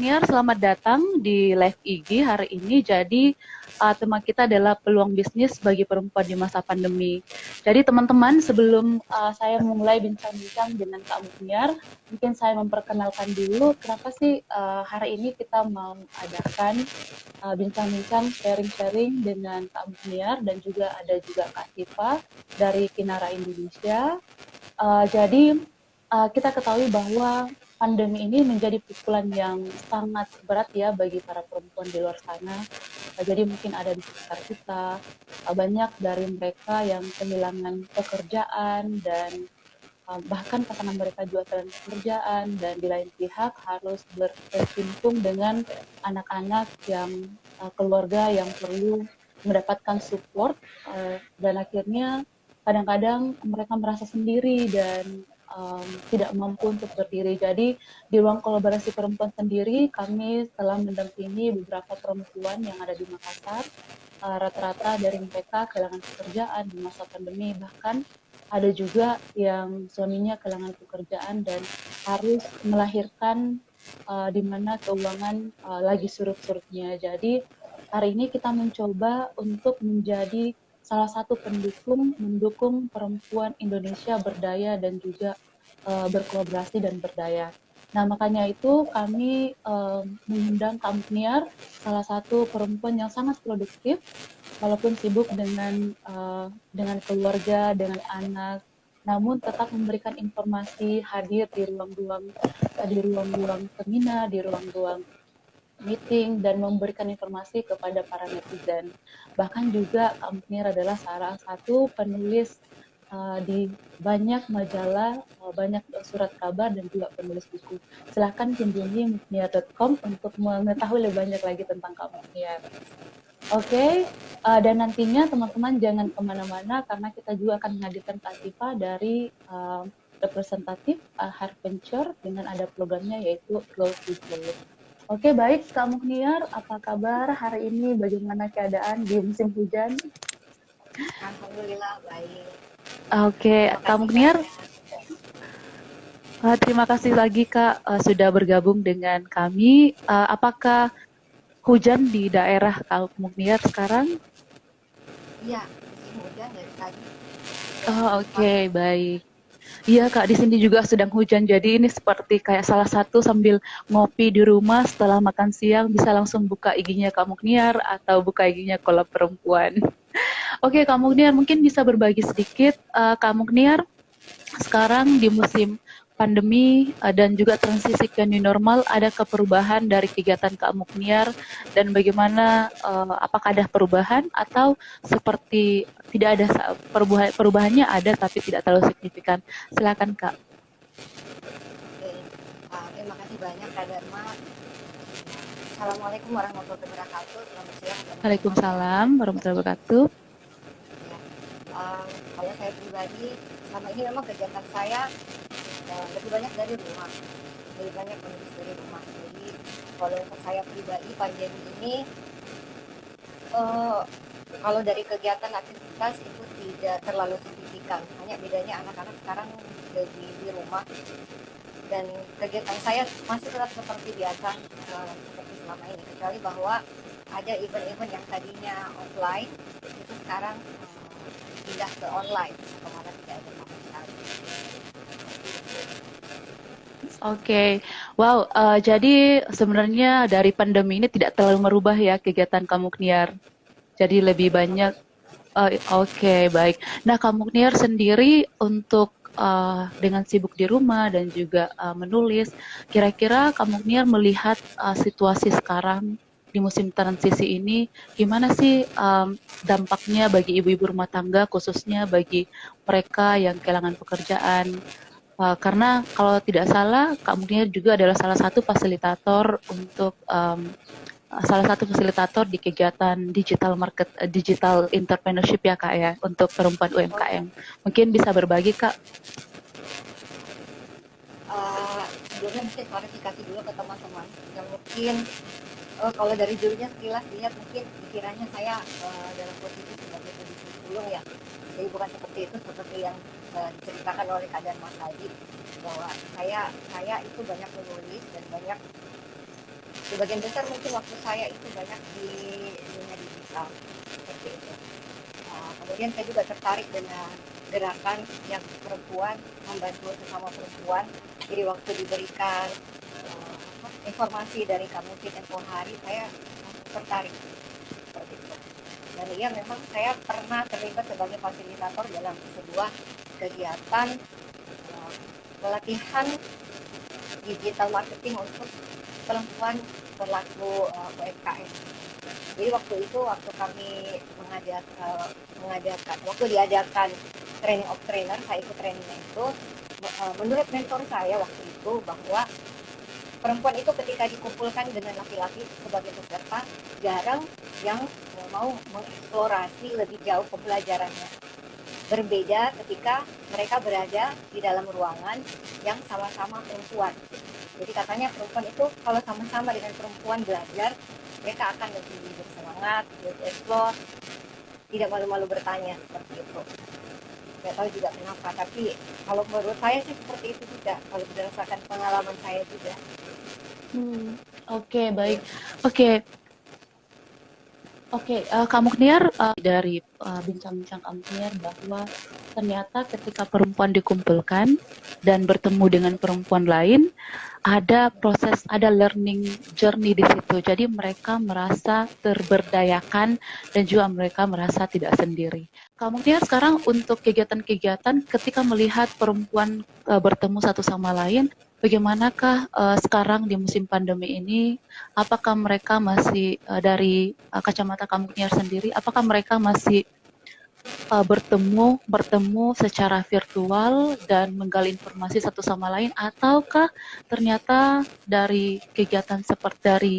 Mugniar, selamat datang di live IG hari ini. Jadi tema kita adalah peluang bisnis bagi perempuan di masa pandemi. Jadi teman-teman, sebelum saya memulai bincang-bincang dengan Kak Mugniar, mungkin saya memperkenalkan dulu kenapa sih hari ini kita mengadakan bincang-bincang sharing-sharing dengan Kak Mugniar dan juga ada juga Kak Siva dari Kinara Indonesia. Jadi kita ketahui bahwa pandemi ini menjadi pukulan yang sangat berat ya bagi para perempuan di luar sana. Jadi mungkin ada di sekitar kita banyak dari mereka yang kehilangan pekerjaan dan bahkan pasangan mereka juga kehilangan pekerjaan dan di lain pihak harus berkecimpung dengan anak-anak yang keluarga yang perlu mendapatkan support dan akhirnya kadang-kadang mereka merasa sendiri dan tidak mampu untuk berdiri. Jadi di ruang kolaborasi perempuan sendiri kami telah mendampingi beberapa perempuan yang ada di Makassar. Rata-rata dari mereka kehilangan pekerjaan di masa pandemi, bahkan ada juga yang suaminya kehilangan pekerjaan dan harus melahirkan di mana keuangan lagi surut-surutnya. Jadi hari ini kita mencoba untuk menjadi salah satu mendukung perempuan Indonesia berdaya dan juga berkolaborasi dan berdaya. Nah, makanya itu kami mengundang Kak Mugniar, salah satu perempuan yang sangat produktif, walaupun sibuk dengan keluarga, dengan anak, namun tetap memberikan informasi, hadir di ruang-ruang seminar, di ruang-ruang meeting dan memberikan informasi kepada para netizen. Bahkan juga Kak Mugniar adalah salah satu penulis di banyak majalah, banyak surat kabar dan juga penulis buku. Silahkan kunjungi mugniar.com untuk mengetahui lebih banyak lagi tentang Kak Mugniar. Oke, dan nantinya teman-teman jangan kemana-mana karena kita juga akan menghadirkan Kak Siva dari representatif Heart Venture dengan ada programnya yaitu Road to Growth. Oke, baik Kak Mugniar, apa kabar hari ini? Bagaimana keadaan di musim hujan? Alhamdulillah baik. Oke, Kak Mugniar, terima kasih lagi Kak sudah bergabung dengan kami. Apakah hujan di daerah Kak Mugniar sekarang? Iya, musim hujan dari tadi. Oke, baik. Iya Kak, di sini juga sedang hujan, jadi ini seperti kayak salah satu sambil ngopi di rumah setelah makan siang bisa langsung buka IG-nya Kak Mugniar atau buka IG-nya Kolab Perempuan. Oke Kak Mugniar, mungkin bisa berbagi sedikit Kak Mugniar sekarang di musim pandemi dan juga transisi ke new normal, adakah perubahan dari kegiatan Kak Mugniar dan bagaimana apakah ada perubahan atau seperti tidak ada perubahannya ada tapi tidak terlalu signifikan. Silakan Kak. Oke, terima kasih banyak Kak Dharma. Assalamualaikum warahmatullahi wabarakatuh. Selamat siang teman-teman. Waalaikumsalam warahmatullahi wabarakatuh. Kalau saya pribadi, selama ini memang kegiatan saya lebih banyak dari rumah. Lebih banyak menulis dari rumah. Jadi kalau untuk saya pribadi pandemi ini, kalau dari kegiatan aktivitas itu tidak terlalu signifikan. Hanya bedanya anak-anak sekarang lebih di rumah dan kegiatan saya masih tetap seperti biasa, seperti selama ini, kecuali bahwa ada event-event yang tadinya offline itu sekarang pindah ke online atau malah tidak ada sama sekali. Oke, wow. Jadi sebenarnya dari pandemi ini tidak terlalu merubah ya kegiatan Kak Mugniar. Jadi lebih banyak. Oke, baik. Nah, Kak Mugniar sendiri untuk dengan sibuk di rumah dan juga menulis, kira-kira Kak Mugniar melihat situasi sekarang di musim transisi ini, gimana sih dampaknya bagi ibu-ibu rumah tangga, khususnya bagi mereka yang kehilangan pekerjaan? Karena kalau tidak salah, Kak Mugniar juga adalah salah satu fasilitator untuk salah satu fasilitator di kegiatan digital entrepreneurship ya Kak ya, untuk perempuan UMKM. Mungkin bisa berbagi Kak. Sebelumnya mungkin klarifikasi dulu ke teman-teman yang mungkin kalau dari judulnya sekilas lihat mungkin pikirannya saya dalam posisi sebagai pebisnis sulung ya. Jadi bukan seperti itu, seperti yang diceritakan oleh Kak Dharma tadi, bahwa saya itu banyak menulis dan banyak sebagian besar mungkin waktu saya itu banyak di dunia digital seperti itu. Kemudian saya juga tertarik dengan gerakan yang perempuan membantu sesama perempuan. Jadi waktu diberikan informasi dari Kamuti Tempo Hari, saya tertarik seperti itu. Dan iya, memang saya pernah terlibat sebagai fasilitator dalam sebuah kegiatan pelatihan digital marketing untuk perempuan pelaku UMKM. Jadi waktu kami waktu diadakan training of trainer, saya ikut trainingnya itu, menurut mentor saya waktu itu bahwa perempuan itu ketika dikumpulkan dengan laki-laki sebagai peserta, jarang yang mau mengeksplorasi lebih jauh pembelajarannya. Berbeda ketika mereka berada di dalam ruangan yang sama-sama perempuan. Jadi katanya perempuan itu kalau sama-sama dengan perempuan belajar, mereka akan lebih bersemangat, lebih explore, tidak malu-malu bertanya seperti itu. Nggak tahu juga kenapa, tapi kalau menurut saya sih seperti itu juga, kalau berdasarkan pengalaman saya juga. Oke, baik. Oke, oke, Kak Mukniar, dari bincang-bincang Kak Mukniar bahwa ternyata ketika perempuan dikumpulkan dan bertemu dengan perempuan lain, ada proses, ada learning journey di situ. Jadi mereka merasa terberdayakan dan juga mereka merasa tidak sendiri. Kak Mukniar, sekarang untuk kegiatan-kegiatan ketika melihat perempuan bertemu satu sama lain, bagaimanakah sekarang di musim pandemi ini? Apakah mereka masih dari kacamata Kak Mukniar sendiri, apakah mereka masih bertemu secara virtual dan menggali informasi satu sama lain, ataukah ternyata dari kegiatan seperti dari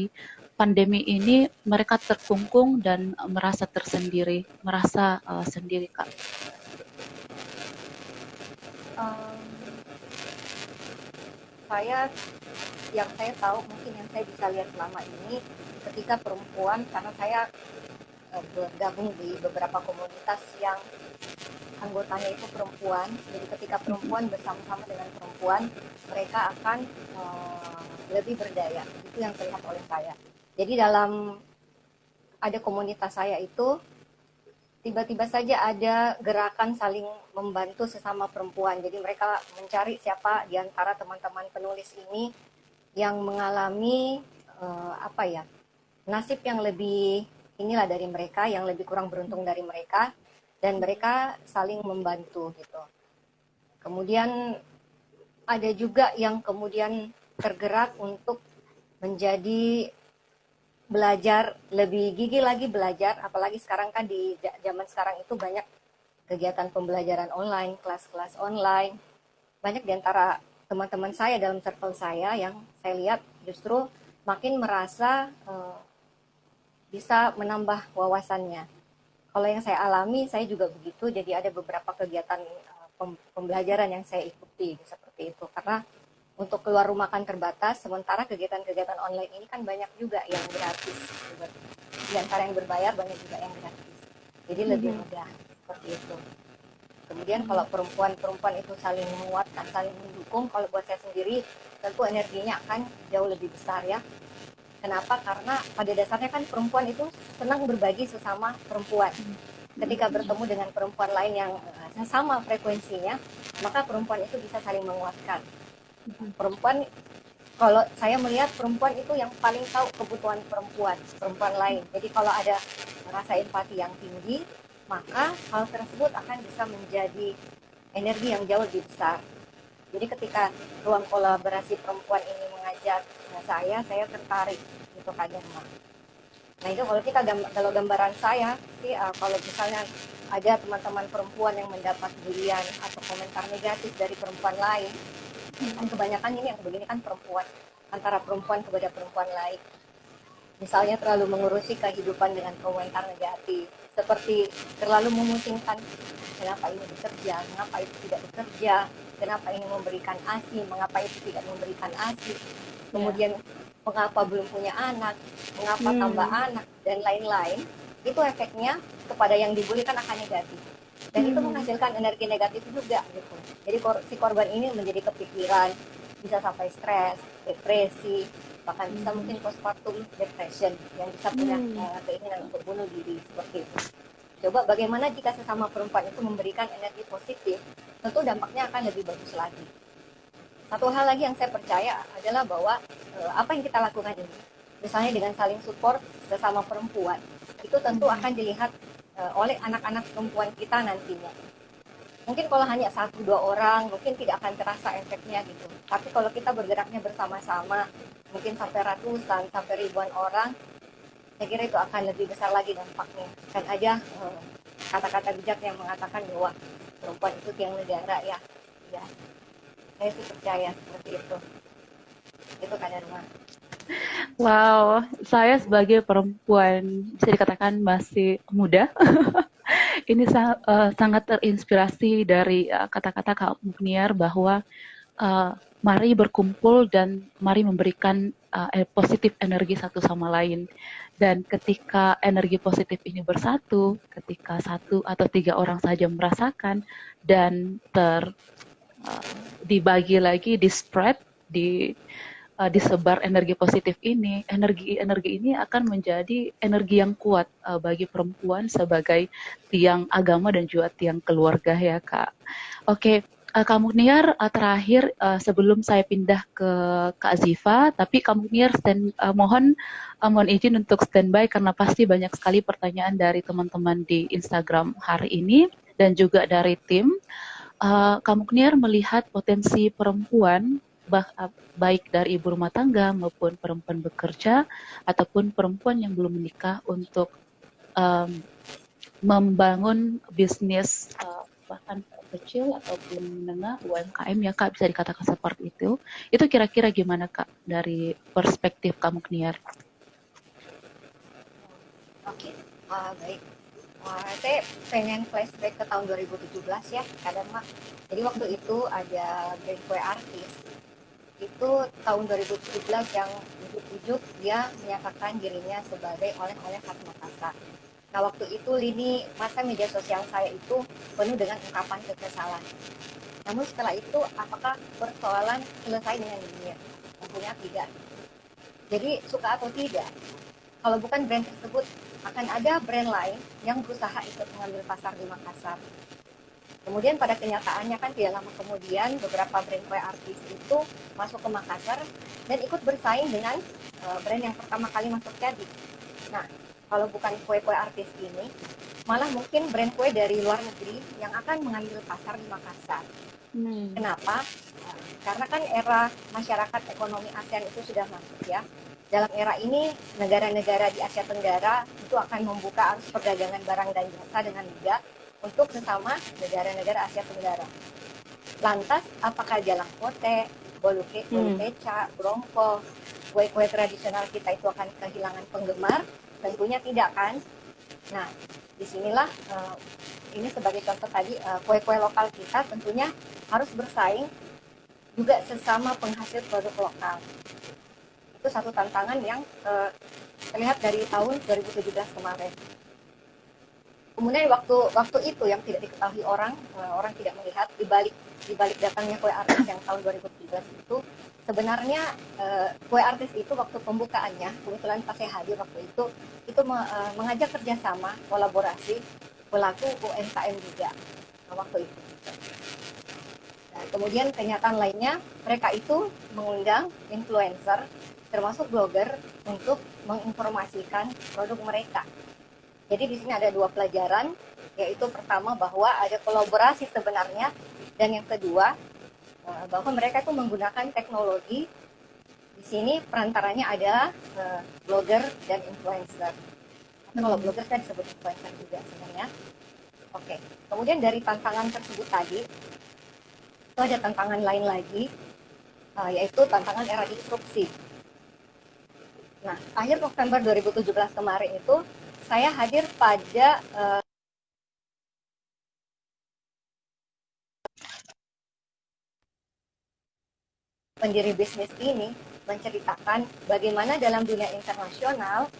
pandemi ini mereka terkungkung dan merasa tersendiri, merasa sendiri, Kak? Um, saya yang saya tahu, mungkin yang saya bisa lihat selama ini, ketika perempuan, karena saya bergabung di beberapa komunitas yang anggotanya itu perempuan, jadi ketika perempuan bersama-sama dengan perempuan, mereka akan lebih berdaya. Itu yang terlihat oleh saya. Jadi dalam ada komunitas saya itu, tiba-tiba saja ada gerakan saling membantu sesama perempuan. Jadi mereka mencari siapa di antara teman-teman penulis ini yang mengalami nasib yang lebih inilah dari mereka, yang lebih kurang beruntung dari mereka, dan mereka saling membantu gitu. Kemudian ada juga yang kemudian tergerak untuk menjadi belajar, lebih gigih lagi belajar, apalagi sekarang kan di zaman sekarang itu banyak kegiatan pembelajaran online, kelas-kelas online. Banyak di antara teman-teman saya dalam circle saya yang saya lihat justru makin merasa bisa menambah wawasannya. Kalau yang saya alami, saya juga begitu, jadi ada beberapa kegiatan pembelajaran yang saya ikuti seperti itu. Karena untuk keluar rumah kan terbatas, sementara kegiatan-kegiatan online ini kan banyak juga yang gratis. Di antara yang berbayar, banyak juga yang gratis. Jadi lebih mudah seperti itu. Kemudian kalau perempuan-perempuan itu saling menguatkan, saling mendukung, kalau buat saya sendiri, tentu energinya akan jauh lebih besar ya. Kenapa? Karena pada dasarnya kan perempuan itu senang berbagi sesama perempuan. Ketika bertemu dengan perempuan lain yang sama frekuensinya, maka perempuan itu bisa saling menguatkan. Perempuan, kalau saya melihat perempuan itu yang paling tahu kebutuhan perempuan lain. Jadi kalau ada rasa empati yang tinggi, maka hal tersebut akan bisa menjadi energi yang jauh lebih besar. Jadi ketika ruang kolaborasi perempuan ini mengajak saya tertarik gitu Kak Gemma. Nah itu kalau gambaran saya sih, kalau misalnya ada teman-teman perempuan yang mendapat bulian atau komentar negatif dari perempuan lain, kan kebanyakan ini yang begini kan perempuan, antara perempuan kepada perempuan lain. Misalnya terlalu mengurusi kehidupan dengan komentar negatif, seperti terlalu memusingkan kenapa ini bekerja, mengapa itu tidak bekerja, kenapa ini memberikan ASI, mengapa itu tidak memberikan ASI, kemudian mengapa belum punya anak, mengapa tambah anak, dan lain-lain. Itu efeknya kepada yang dibully kan akan negatif. Dan itu menghasilkan energi negatif juga gitu. Jadi si korban ini menjadi kepikiran, bisa sampai stres, depresi, bahkan bisa Hmm. mungkin postpartum depression yang bisa punya Hmm. keinginan untuk bunuh diri seperti itu. Coba bagaimana jika sesama perempuan itu memberikan energi positif, tentu dampaknya akan lebih bagus lagi. Satu hal lagi yang saya percaya adalah bahwa apa yang kita lakukan ini, misalnya dengan saling support sesama perempuan, itu tentu Hmm. akan dilihat oleh anak-anak perempuan kita nantinya. Mungkin kalau hanya satu dua orang, mungkin tidak akan terasa efeknya gitu. Tapi kalau kita bergeraknya bersama-sama, mungkin sampai ratusan, sampai ribuan orang, saya kira itu akan lebih besar lagi dampaknya. Kan aja kata-kata bijak yang mengatakan bahwa perempuan itu tiang negara ya. Ya, saya sih percaya seperti itu. Itu kan Dharma. Wow, saya sebagai perempuan bisa dikatakan masih muda, ini sangat terinspirasi dari kata-kata Kak Mugniar bahwa uh, mari berkumpul dan mari memberikan positif energi satu sama lain. Dan ketika energi positif ini bersatu, ketika satu atau tiga orang saja merasakan dan dibagi lagi, di spread, disebar energi positif ini, energi-energi ini akan menjadi energi yang kuat bagi perempuan sebagai tiang agama dan juga tiang keluarga ya Kak. Oke, Kak Mugniar, terakhir sebelum saya pindah ke Kak Ziva, tapi Kak Mugniar mohon izin untuk standby karena pasti banyak sekali pertanyaan dari teman-teman di Instagram hari ini dan juga dari tim. Kak Mugniar melihat potensi perempuan baik dari ibu rumah tangga maupun perempuan bekerja ataupun perempuan yang belum menikah untuk um, membangun bisnis bahkan kecil ataupun menengah UMKM ya Kak, bisa dikatakan seperti itu. Itu kira-kira gimana Kak dari perspektif kamu Kniar? Oke, baik. Saya pengen flashback ke tahun 2017 ya, kadang mak. Jadi waktu itu ada brand kue artis. Itu tahun 2017 yang ujuk-ujuk dia menyatakan dirinya sebagai oleh-oleh khas Makassar. Nah waktu itu lini masa media sosial saya itu penuh dengan ungkapan kekesalan. Namun setelah itu apakah persoalan selesai dengan dirinya? Tentunya tidak. Jadi suka atau tidak, kalau bukan brand tersebut akan ada brand lain yang berusaha ikut mengambil pasar di Makassar. Kemudian pada kenyataannya kan tidak lama kemudian beberapa brand kue artis itu masuk ke Makassar dan ikut bersaing dengan brand yang pertama kali masuk jadi. Nah, kalau bukan kue-kue artis ini, malah mungkin brand kue dari luar negeri yang akan mengambil pasar di Makassar. Hmm. Kenapa? Karena kan era masyarakat ekonomi ASEAN itu sudah masuk ya. Dalam era ini, negara-negara di Asia Tenggara itu akan membuka arus perdagangan barang dan jasa dengan mudah untuk sesama negara-negara Asia Tenggara. Lantas, apakah jalan pote, bolu keca, brongkol, kue-kue tradisional kita itu akan kehilangan penggemar? Tentunya tidak kan? Nah, disinilah ini sebagai contoh tadi kue-kue lokal kita tentunya harus bersaing juga sesama penghasil produk lokal. Itu satu tantangan yang terlihat dari tahun 2017 kemarin. Kemudian waktu itu yang tidak diketahui orang, orang tidak melihat di balik datangnya kue artis yang tahun 2017 itu sebenarnya kue artis itu waktu pembukaannya, kebetulan pas saya hadir waktu itu mengajak kerjasama kolaborasi pelaku UMKM juga waktu itu. Nah, kemudian kenyataan lainnya, mereka itu mengundang influencer, termasuk blogger, untuk menginformasikan produk mereka. Jadi di sini ada dua pelajaran, yaitu pertama bahwa ada kolaborasi sebenarnya, dan yang kedua bahwa mereka itu menggunakan teknologi. Di sini perantaranya adalah blogger dan influencer. Atau kalau blogger kan disebut influencer juga sebenarnya. Oke, kemudian dari tantangan tersebut tadi, itu ada tantangan lain lagi, yaitu tantangan era disrupsi. Nah, akhir November 2017 kemarin itu, saya hadir pada pendiri bisnis ini menceritakan bagaimana dalam dunia internasional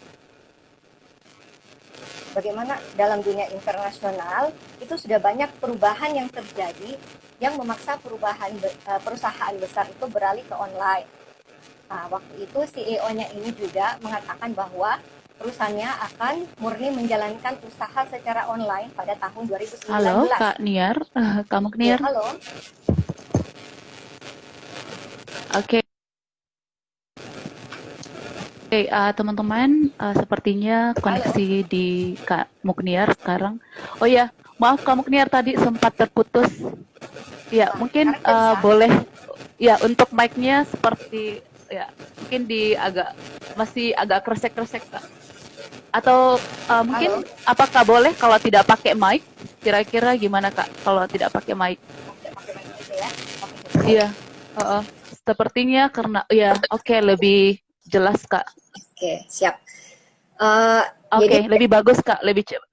itu sudah banyak perubahan yang terjadi yang memaksa perusahaan besar itu beralih ke online. Nah, waktu itu CEO-nya ini juga mengatakan bahwa perusahaannya akan murni menjalankan usaha secara online pada tahun Halo, 2019. Kak Niar. Kamu Ya, Niar? halo. Oke, teman-teman, sepertinya Halo. koneksi di Kak Mukniar sekarang. Oh ya, maaf Kak Mukniar tadi sempat terputus. Ya, Nah, mungkin sekarang udah bisa. boleh. Ya, untuk mic-nya seperti ya mungkin masih agak kresek-kresek Kak. Atau mungkin Halo. apakah boleh kalau tidak pakai mic? Kira-kira gimana Kak kalau tidak pakai mic? Oke, pakai mic aja ya. Oke, coba ya. Iya, heeh. Sepertinya karena ya oke lebih jelas Kak. Oke, siap. Eh, Oke, jadi, lebih bagus Kak, lebih cepat.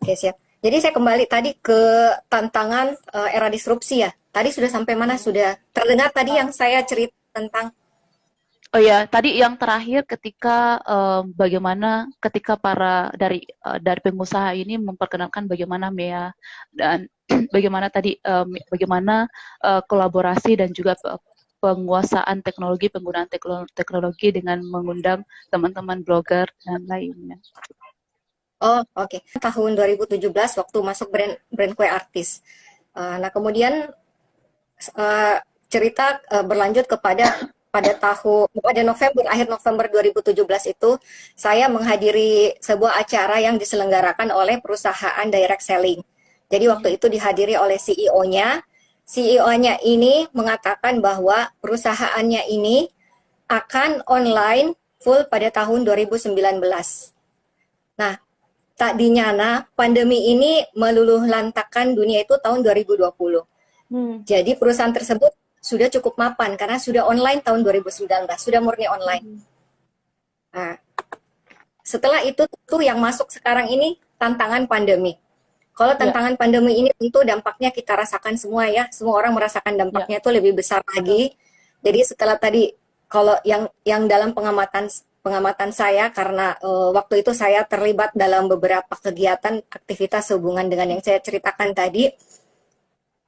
oke, siap. Jadi saya kembali tadi ke tantangan era disrupsi ya. Tadi sudah sampai mana? Sudah terdengar tadi yang saya cerita tentang. Oh ya, tadi yang terakhir ketika bagaimana ketika dari pengusaha ini memperkenalkan bagaimana MEA dan bagaimana tadi bagaimana kolaborasi dan juga penguasaan teknologi, penggunaan teknologi dengan mengundang teman-teman blogger dan lainnya. Oh, oke. Tahun 2017 waktu masuk brand kue artis. Nah, kemudian eh, cerita berlanjut pada November, akhir November 2017 itu saya menghadiri sebuah acara yang diselenggarakan oleh perusahaan direct selling. Jadi waktu itu dihadiri oleh CEO-nya. CEO-nya ini mengatakan bahwa perusahaannya ini akan online full pada tahun 2019. Nah, tadinya pandemi ini meluluh lantakan dunia itu tahun 2020. Hmm. Jadi perusahaan tersebut sudah cukup mapan karena sudah online tahun 2019, sudah murni online. Hmm. Nah, setelah itu tuh yang masuk sekarang ini tantangan pandemi. Kalau Ya, tantangan pandemi ini tentu dampaknya kita rasakan semua ya, semua orang merasakan ya, dampaknya itu lebih besar betul. lagi. Jadi setelah tadi kalau yang dalam pengamatan pengamatan saya karena waktu itu saya terlibat dalam beberapa kegiatan aktivitas hubungan dengan yang saya ceritakan tadi,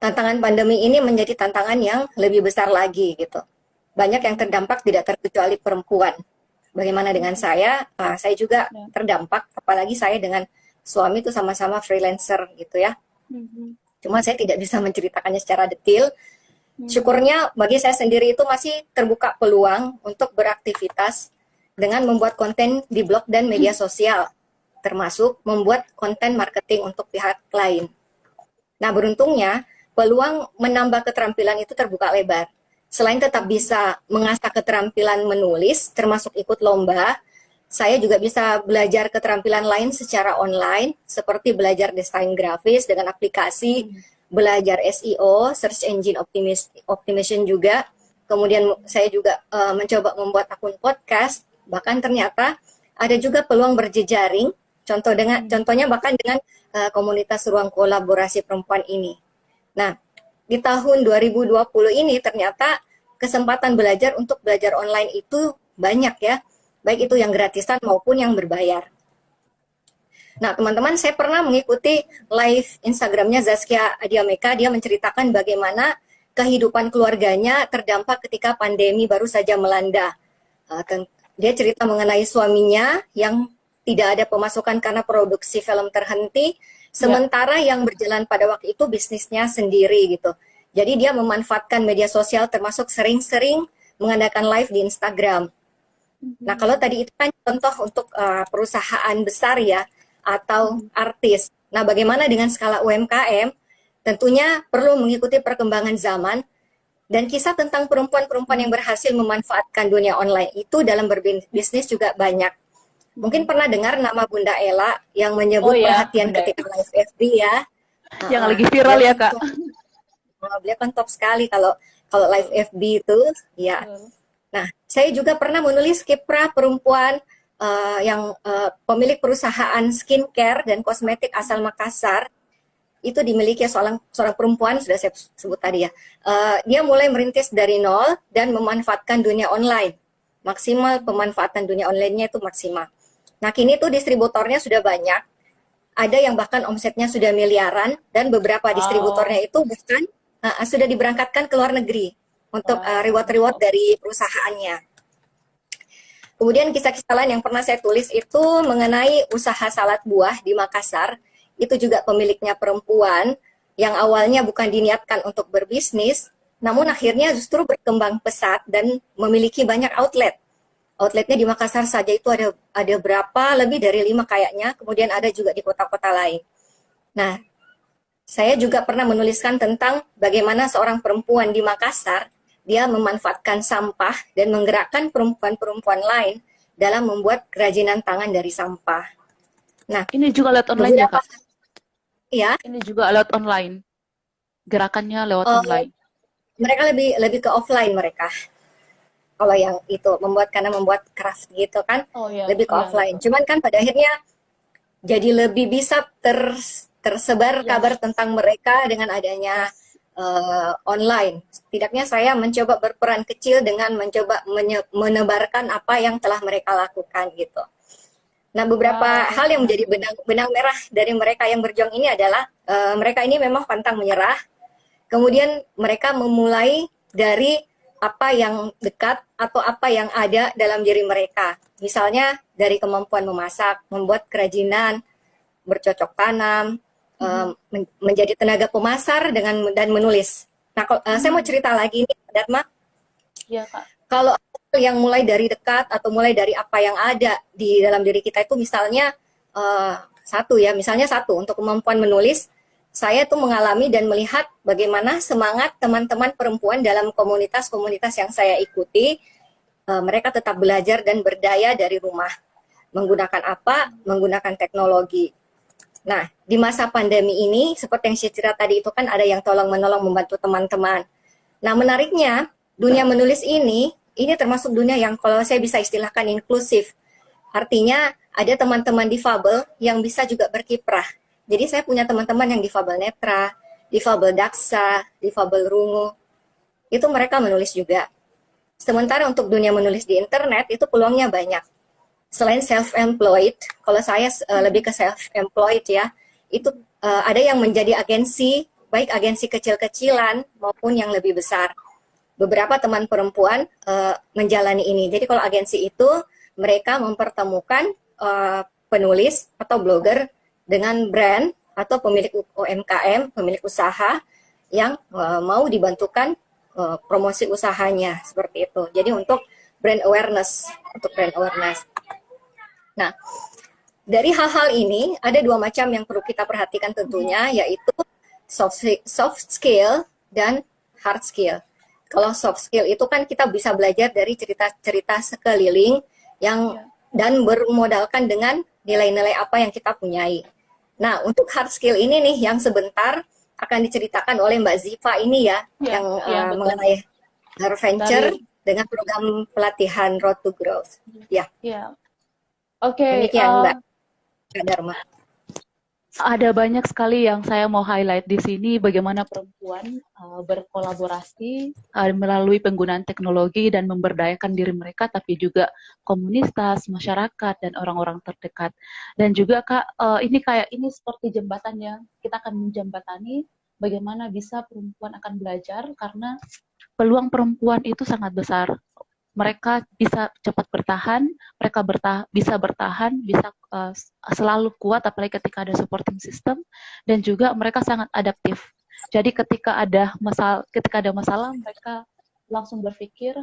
tantangan pandemi ini menjadi tantangan yang lebih besar lagi gitu. Banyak yang terdampak tidak terkecuali perempuan. Bagaimana dengan saya? Saya juga Ya. terdampak, apalagi saya dengan suami itu sama-sama freelancer gitu ya. Mhm. Cuma saya tidak bisa menceritakannya secara detail. Mhm. Syukurnya bagi saya sendiri itu masih terbuka peluang untuk beraktivitas dengan membuat konten di blog dan media sosial, termasuk membuat konten marketing untuk pihak lain. Nah, beruntungnya peluang menambah keterampilan itu terbuka lebar. Selain tetap bisa mengasah keterampilan menulis, termasuk ikut lomba, saya juga bisa belajar keterampilan lain secara online, seperti belajar desain grafis dengan aplikasi, belajar SEO, Search Engine Optimization juga. Kemudian saya juga mencoba membuat akun podcast, bahkan ternyata ada juga peluang berjejaring, contohnya bahkan dengan komunitas ruang kolaborasi perempuan ini. Nah, di tahun 2020 ini ternyata kesempatan belajar untuk belajar online itu banyak ya, baik itu yang gratisan maupun yang berbayar. Nah, teman-teman, saya pernah mengikuti live Instagramnya Zaskia Adiameka. Dia menceritakan bagaimana kehidupan keluarganya terdampak ketika pandemi baru saja melanda. Dia cerita mengenai suaminya yang tidak ada pemasukan karena produksi film terhenti, Ya. sementara yang berjalan pada waktu itu bisnisnya sendiri gitu. Jadi dia memanfaatkan media sosial termasuk sering-sering mengadakan live di Instagram. Nah, kalau tadi itu kan contoh untuk perusahaan besar ya, atau artis. Nah, bagaimana dengan skala UMKM? Tentunya perlu mengikuti perkembangan zaman dan kisah tentang perempuan-perempuan yang berhasil memanfaatkan dunia online itu dalam berbisnis juga banyak. Mungkin pernah dengar nama Bunda Ella yang Oh menyebut ya, perhatian Bunda. ketika live FB ya. Yang Uh, lagi viral beliau ya, kan Kak. top, beliau kan top sekali kalau kalau live FB itu ya. Nah, saya juga pernah menulis kiprah perempuan yang pemilik perusahaan skincare dan kosmetik asal Makassar. Itu dimiliki seorang perempuan, sudah saya sebut tadi ya. Dia mulai merintis dari nol dan memanfaatkan dunia online. Maksimal pemanfaatan dunia online-nya itu maksimal. Nah, kini tuh distributornya sudah banyak. Ada yang bahkan omsetnya sudah miliaran dan beberapa Wow. distributornya itu bahkan sudah diberangkatkan ke luar negeri. untuk Wow, reward-reward dari perusahaannya. Kemudian kisah-kisah lain yang pernah saya tulis itu mengenai usaha salad buah di Makassar. Itu juga pemiliknya perempuan yang awalnya bukan diniatkan untuk berbisnis, namun akhirnya justru berkembang pesat dan memiliki banyak outlet. Outletnya di Makassar saja itu ada berapa? Lebih dari 5 kayaknya. Kemudian ada juga di kota-kota lain. Nah, saya juga pernah menuliskan tentang bagaimana seorang perempuan di Makassar dia memanfaatkan sampah dan menggerakkan perempuan-perempuan lain dalam membuat kerajinan tangan dari sampah. Nah, ini juga lewat online ya, beberapa Kak? ya, Ini juga lewat online, gerakannya lewat uh, online. mereka lebih lebih ke offline mereka. Kalau yang itu karena membuat craft gitu kan, Oh ya, lebih ke iya offline. betul. Cuman kan pada akhirnya jadi lebih bisa tersebar kabar Yes, tentang mereka dengan adanya yes. online. Setidaknya saya mencoba berperan kecil dengan mencoba menebarkan apa yang telah mereka lakukan gitu. Nah, beberapa Wow, hal yang menjadi benang merah dari mereka yang berjuang ini adalah mereka ini memang pantang menyerah. Kemudian mereka memulai dari apa yang dekat atau apa yang ada dalam diri mereka. Misalnya dari kemampuan memasak, membuat kerajinan, bercocok tanam, mhm, menjadi tenaga pemasar dengan dan menulis. Nah, saya mau hmm, cerita lagi nih, Dharma. iya Kak. Kalau yang mulai dari dekat atau mulai dari apa yang ada di dalam diri kita itu misalnya misalnya satu untuk kemampuan menulis, saya tuh mengalami dan melihat bagaimana semangat teman-teman perempuan dalam komunitas-komunitas yang saya ikuti, mereka tetap belajar dan berdaya dari rumah. Menggunakan apa? Menggunakan teknologi. Nah, di masa pandemi ini, seperti yang saya cerita tadi itu kan ada yang tolong-menolong membantu teman-teman. Nah, menariknya, dunia menulis ini termasuk dunia yang kalau saya bisa istilahkan inklusif. Artinya, ada teman-teman difabel yang bisa juga berkiprah. Jadi saya punya teman-teman yang difabel netra, difabel daksa, difabel rungu. Itu mereka menulis juga. Sementara untuk dunia menulis di internet, itu peluangnya banyak. Selain self-employed, kalau saya lebih Mhm. ke self-employed ya, itu ada yang menjadi agensi, baik agensi kecil-kecilan maupun yang lebih besar. Beberapa teman perempuan menjalani ini. Jadi kalau agensi itu mereka mempertemukan penulis atau blogger dengan brand atau pemilik UMKM, pemilik usaha yang mau dibantukan promosi usahanya seperti itu. Jadi untuk brand awareness. Nah, dari hal-hal ini ada dua macam yang perlu kita perhatikan Mhm. tentunya, yaitu soft skill dan hard skill. Kalau soft skill itu kan kita bisa belajar dari cerita-cerita sekeliling yang Ya, dan bermodalkan dengan nilai-nilai apa yang kita punyai. Nah, untuk hard skill ini nih yang sebentar akan diceritakan oleh Mbak Ziva ini ya, ya, yang ya betul. mengenai her venture Dari, dengan program pelatihan Road to Growth. Ya, ya, oke. demikian Mbak Dharma. Ada banyak sekali yang saya mau highlight di sini bagaimana perempuan berkolaborasi melalui penggunaan teknologi dan memberdayakan diri mereka, tapi juga komunitas, masyarakat, dan orang-orang terdekat. Dan juga Kak, ini kayak ini seperti jembatannya. Kita akan menjembatani bagaimana bisa perempuan akan belajar karena peluang perempuan itu sangat besar. Mereka bisa cepat bertahan, mereka bisa bertahan, bisa selalu kuat, apalagi ketika ada supporting system, dan juga mereka sangat adaptif. Jadi ketika ada masalah, mereka langsung berpikir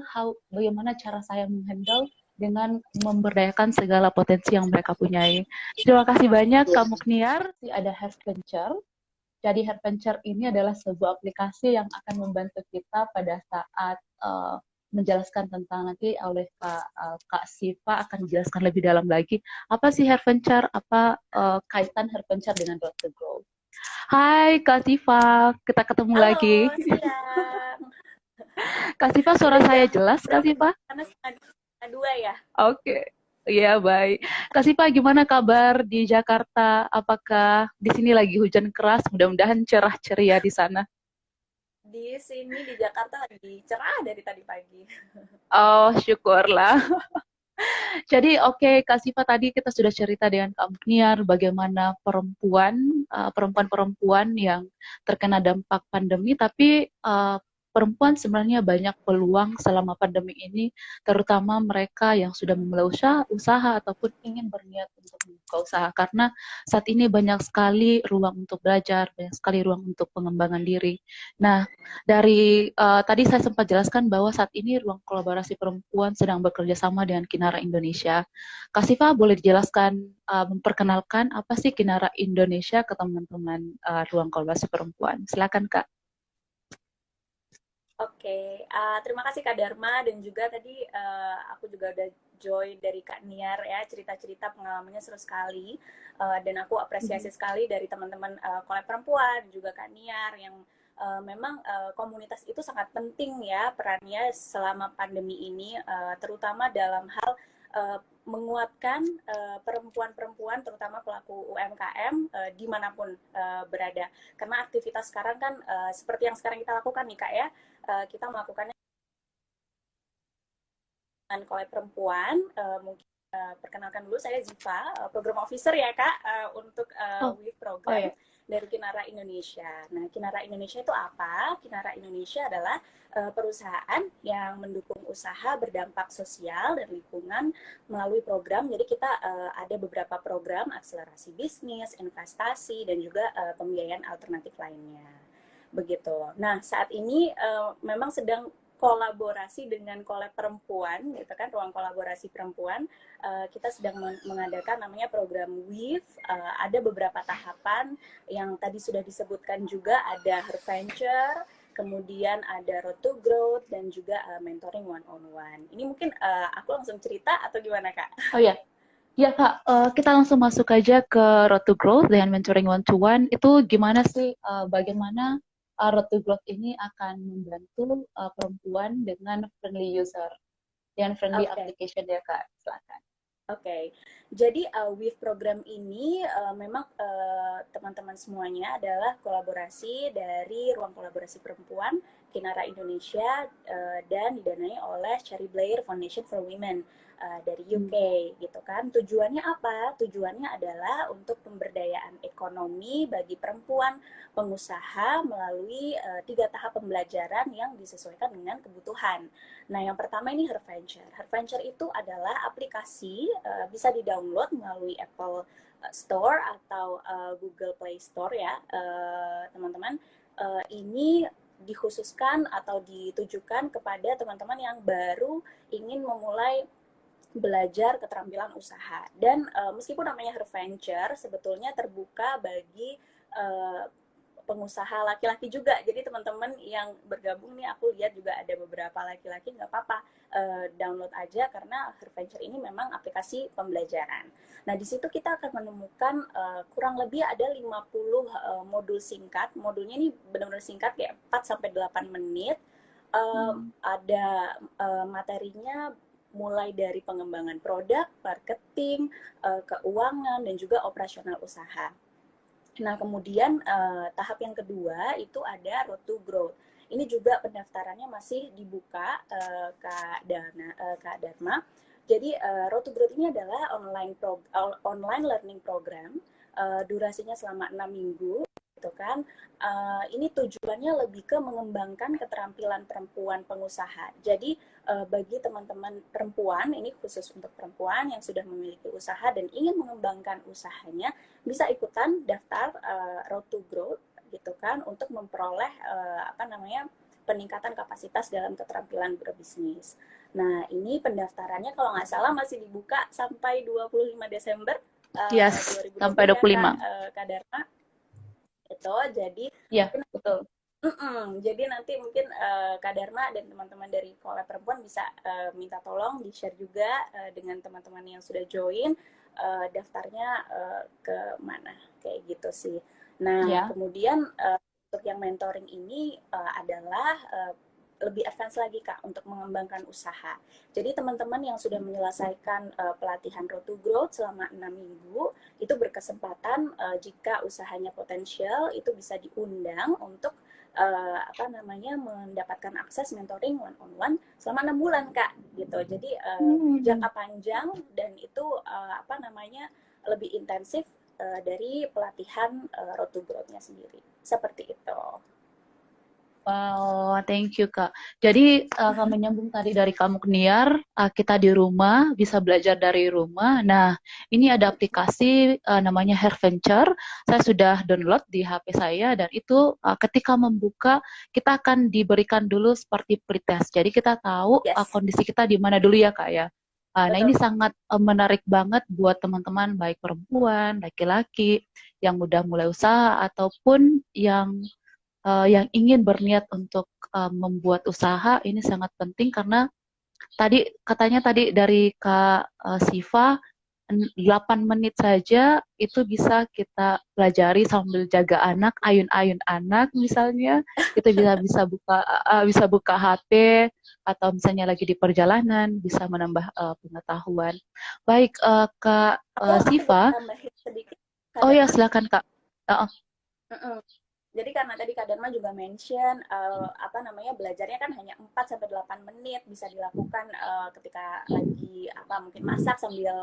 bagaimana cara saya menghandle dengan memberdayakan segala potensi yang mereka punyai. Terima kasih banyak Kak Mukniar. Ada Venture. Jadi Venture ini adalah sebuah aplikasi yang akan membantu kita pada saat menjelaskan tentang nanti oleh Kak Siva akan dijelaskan lebih dalam lagi apa sih Venture, apa kaitan Venture dengan Road to Grow. Hai Kak Siva, kita ketemu Halo, lagi. siang. Kak Siva, suara Udah saya jam jelas Kak berapa? Siva? Karena setengah dua ya. Oke. Iya, baik. Kak Siva, gimana kabar di Jakarta? Apakah di sini lagi hujan keras? Mudah-mudahan cerah ceria di sana. Di sini di Jakarta lagi cerah dari tadi pagi. Oh, syukurlah. Jadi Kak Siva, tadi kita sudah cerita dengan Kak Mukniar bagaimana perempuan-perempuan yang terkena dampak pandemi, tapi perempuan sebenarnya banyak peluang selama pandemi ini, terutama mereka yang sudah memulai usaha ataupun ingin berniat untuk membuka usaha. Karena saat ini banyak sekali ruang untuk belajar, banyak sekali ruang untuk pengembangan diri. Nah, dari tadi saya sempat jelaskan bahwa saat ini ruang kolaborasi perempuan sedang bekerja sama dengan Kinara Indonesia. Kak Siva boleh dijelaskan, memperkenalkan apa sih Kinara Indonesia ke teman-teman ruang kolaborasi perempuan? Silakan Kak. Oke, terima kasih Kak Dharma dan juga tadi aku juga udah join dari Kak Niar ya, cerita-cerita pengalamannya seru sekali. Dan aku apresiasi sekali dari teman-teman kolab perempuan juga Kak Niar yang memang komunitas itu sangat penting ya perannya selama pandemi ini, terutama dalam hal menguatkan perempuan-perempuan terutama pelaku UMKM dimanapun berada. Karena aktivitas sekarang kan seperti yang sekarang kita lakukan nih Kak ya, kita melakukannya dengan kolab perempuan. Mungkin perkenalkan dulu, saya Ziva, program officer ya Kak, untuk WIF program dari Kinara Indonesia. Nah, Kinara Indonesia itu apa? Kinara Indonesia adalah perusahaan yang mendukung usaha berdampak sosial dan lingkungan melalui program. Jadi kita ada beberapa program akselerasi bisnis, investasi, dan juga pembiayaan alternatif lainnya. Begitu. Nah, saat ini memang sedang kolaborasi dengan kolab perempuan, gitu kan, ruang kolaborasi perempuan. Kita sedang mengadakan namanya program WIF. Ada beberapa tahapan yang tadi sudah disebutkan juga, ada Her Venture, kemudian ada Road to Growth, dan juga mentoring one on one. Ini mungkin aku langsung cerita atau gimana Kak? Oh ya, ya Kak, kita langsung masuk aja ke Road to Growth dengan mentoring one to one. Itu gimana sih, bagaimana Road to Growth ini akan membantu perempuan dengan friendly user, dengan friendly application ya Kak, silakan. Oke, jadi WIF program ini memang teman-teman semuanya adalah kolaborasi dari Ruang Kolaborasi Perempuan Kinara Indonesia dan didanai oleh Cherry Blair Foundation for Women dari UK, gitu kan. Tujuannya apa? Tujuannya adalah untuk pemberdayaan ekonomi bagi perempuan pengusaha melalui 3 tahap pembelajaran yang disesuaikan dengan kebutuhan. Nah, yang pertama ini Her Venture. Her Venture itu adalah aplikasi, bisa di-download melalui Apple Store atau Google Play Store ya, teman-teman. Ini dikhususkan atau ditujukan kepada teman-teman yang baru ingin memulai belajar keterampilan usaha. Dan meskipun namanya Her Venture, sebetulnya terbuka bagi pengusaha laki-laki juga. Jadi teman-teman yang bergabung nih, aku lihat juga ada beberapa laki-laki, nggak apa-apa, download aja karena Her Venture ini memang aplikasi pembelajaran. Nah, di situ kita akan menemukan kurang lebih ada 50 modul singkat. Modulnya ini benar-benar singkat, kayak 4 sampai 8 menit. Ada materinya mulai dari pengembangan produk, marketing, keuangan, dan juga operasional usaha. Nah, kemudian tahap yang kedua itu ada Road to Growth. Ini juga pendaftarannya masih dibuka, Kak Dharma. Jadi Road to Growth ini adalah online learning program, durasinya selama 6 minggu, gitu kan. Ini tujuannya lebih ke mengembangkan keterampilan perempuan pengusaha. Jadi bagi teman-teman perempuan, ini khusus untuk perempuan yang sudah memiliki usaha dan ingin mengembangkan usahanya, bisa ikutan daftar Road to Growth, gitu kan, untuk memperoleh peningkatan kapasitas dalam keterampilan berbisnis. Nah, ini pendaftarannya kalau nggak salah masih dibuka sampai 25 Desember Yes, 2020 sampai 25. ya, Kak Dharma. Itu jadi ya, betul. Jadi nanti mungkin Kak Dharma dan teman-teman dari Kolab Perempuan bisa minta tolong di-share juga dengan teman-teman yang sudah join daftarnya ke mana, kayak gitu sih. Nah, kemudian untuk yang mentoring ini adalah lebih advance lagi Kak untuk mengembangkan usaha. Jadi teman-teman yang sudah menyelesaikan pelatihan Road to Growth selama 6 minggu itu berkesempatan jika usahanya potensial itu bisa diundang untuk mendapatkan akses mentoring one on one selama 6 bulan Kak, gitu. Jadi jangka panjang dan itu lebih intensif dari pelatihan Road to Growth-nya sendiri. Seperti itu. Wow, thank you Kak. Jadi kami menyambung tadi dari Kamu Kniar, kita di rumah bisa belajar dari rumah. Nah, ini ada aplikasi namanya Hairventure. Saya sudah download di HP saya dan itu ketika membuka kita akan diberikan dulu seperti pretest. Jadi kita tahu Yes, kondisi kita di mana dulu ya Kak ya. Nah, ini betul. sangat menarik banget buat teman-teman baik perempuan, laki-laki yang udah mulai usaha ataupun yang ingin berniat untuk membuat usaha ini sangat penting karena katanya tadi dari Kak Siva 8 menit saja itu bisa kita pelajari sambil jaga anak, ayun-ayun anak misalnya, itu bisa buka HP atau misalnya lagi di perjalanan bisa menambah pengetahuan. Baik Kak Aku boleh Siva, tambahin sedikit, oh ya Kaderma. silakan Kak. Uh, Jadi karena tadi Kak Dharma juga mention apa namanya belajarnya kan hanya 4 sampai 8 menit bisa dilakukan ketika lagi apa mungkin masak sambil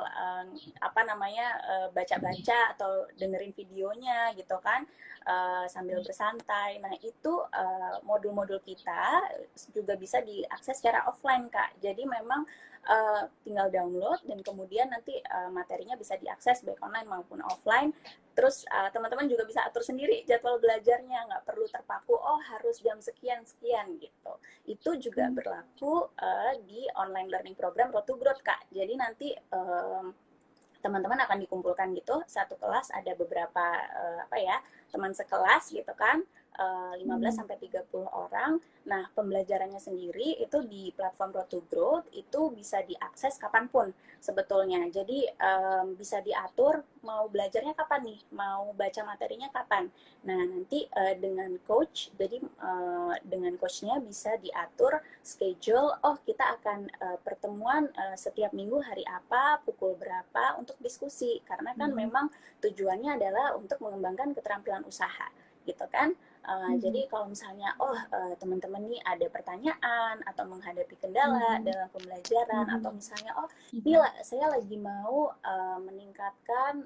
apa namanya baca-baca atau dengerin videonya gitu kan sambil bersantai. Nah, itu modul-modul kita juga bisa diakses secara offline Kak. Jadi memang tinggal download dan kemudian nanti materinya bisa diakses baik online maupun offline. Terus teman-teman juga bisa atur sendiri jadwal belajarnya, nggak perlu terpaku, oh harus jam sekian-sekian gitu. Itu juga berlaku di online learning program Road to Growth, Kak. Jadi nanti teman-teman akan dikumpulkan gitu, satu kelas ada beberapa apa ya, teman sekelas gitu kan, 15 sampai 30 orang. Nah, pembelajarannya sendiri itu di platform Road to Growth itu bisa diakses kapanpun sebetulnya. Jadi bisa diatur mau belajarnya kapan nih, mau baca materinya kapan. Nah, nanti dengan coach, jadi dengan coachnya bisa diatur schedule. Oh, kita akan pertemuan setiap minggu hari apa, pukul berapa untuk diskusi. Karena kan memang tujuannya adalah untuk mengembangkan keterampilan usaha, gitu kan. Jadi kalau misalnya teman-teman nih ada pertanyaan atau menghadapi kendala dalam pembelajaran atau misalnya ini saya lagi mau meningkatkan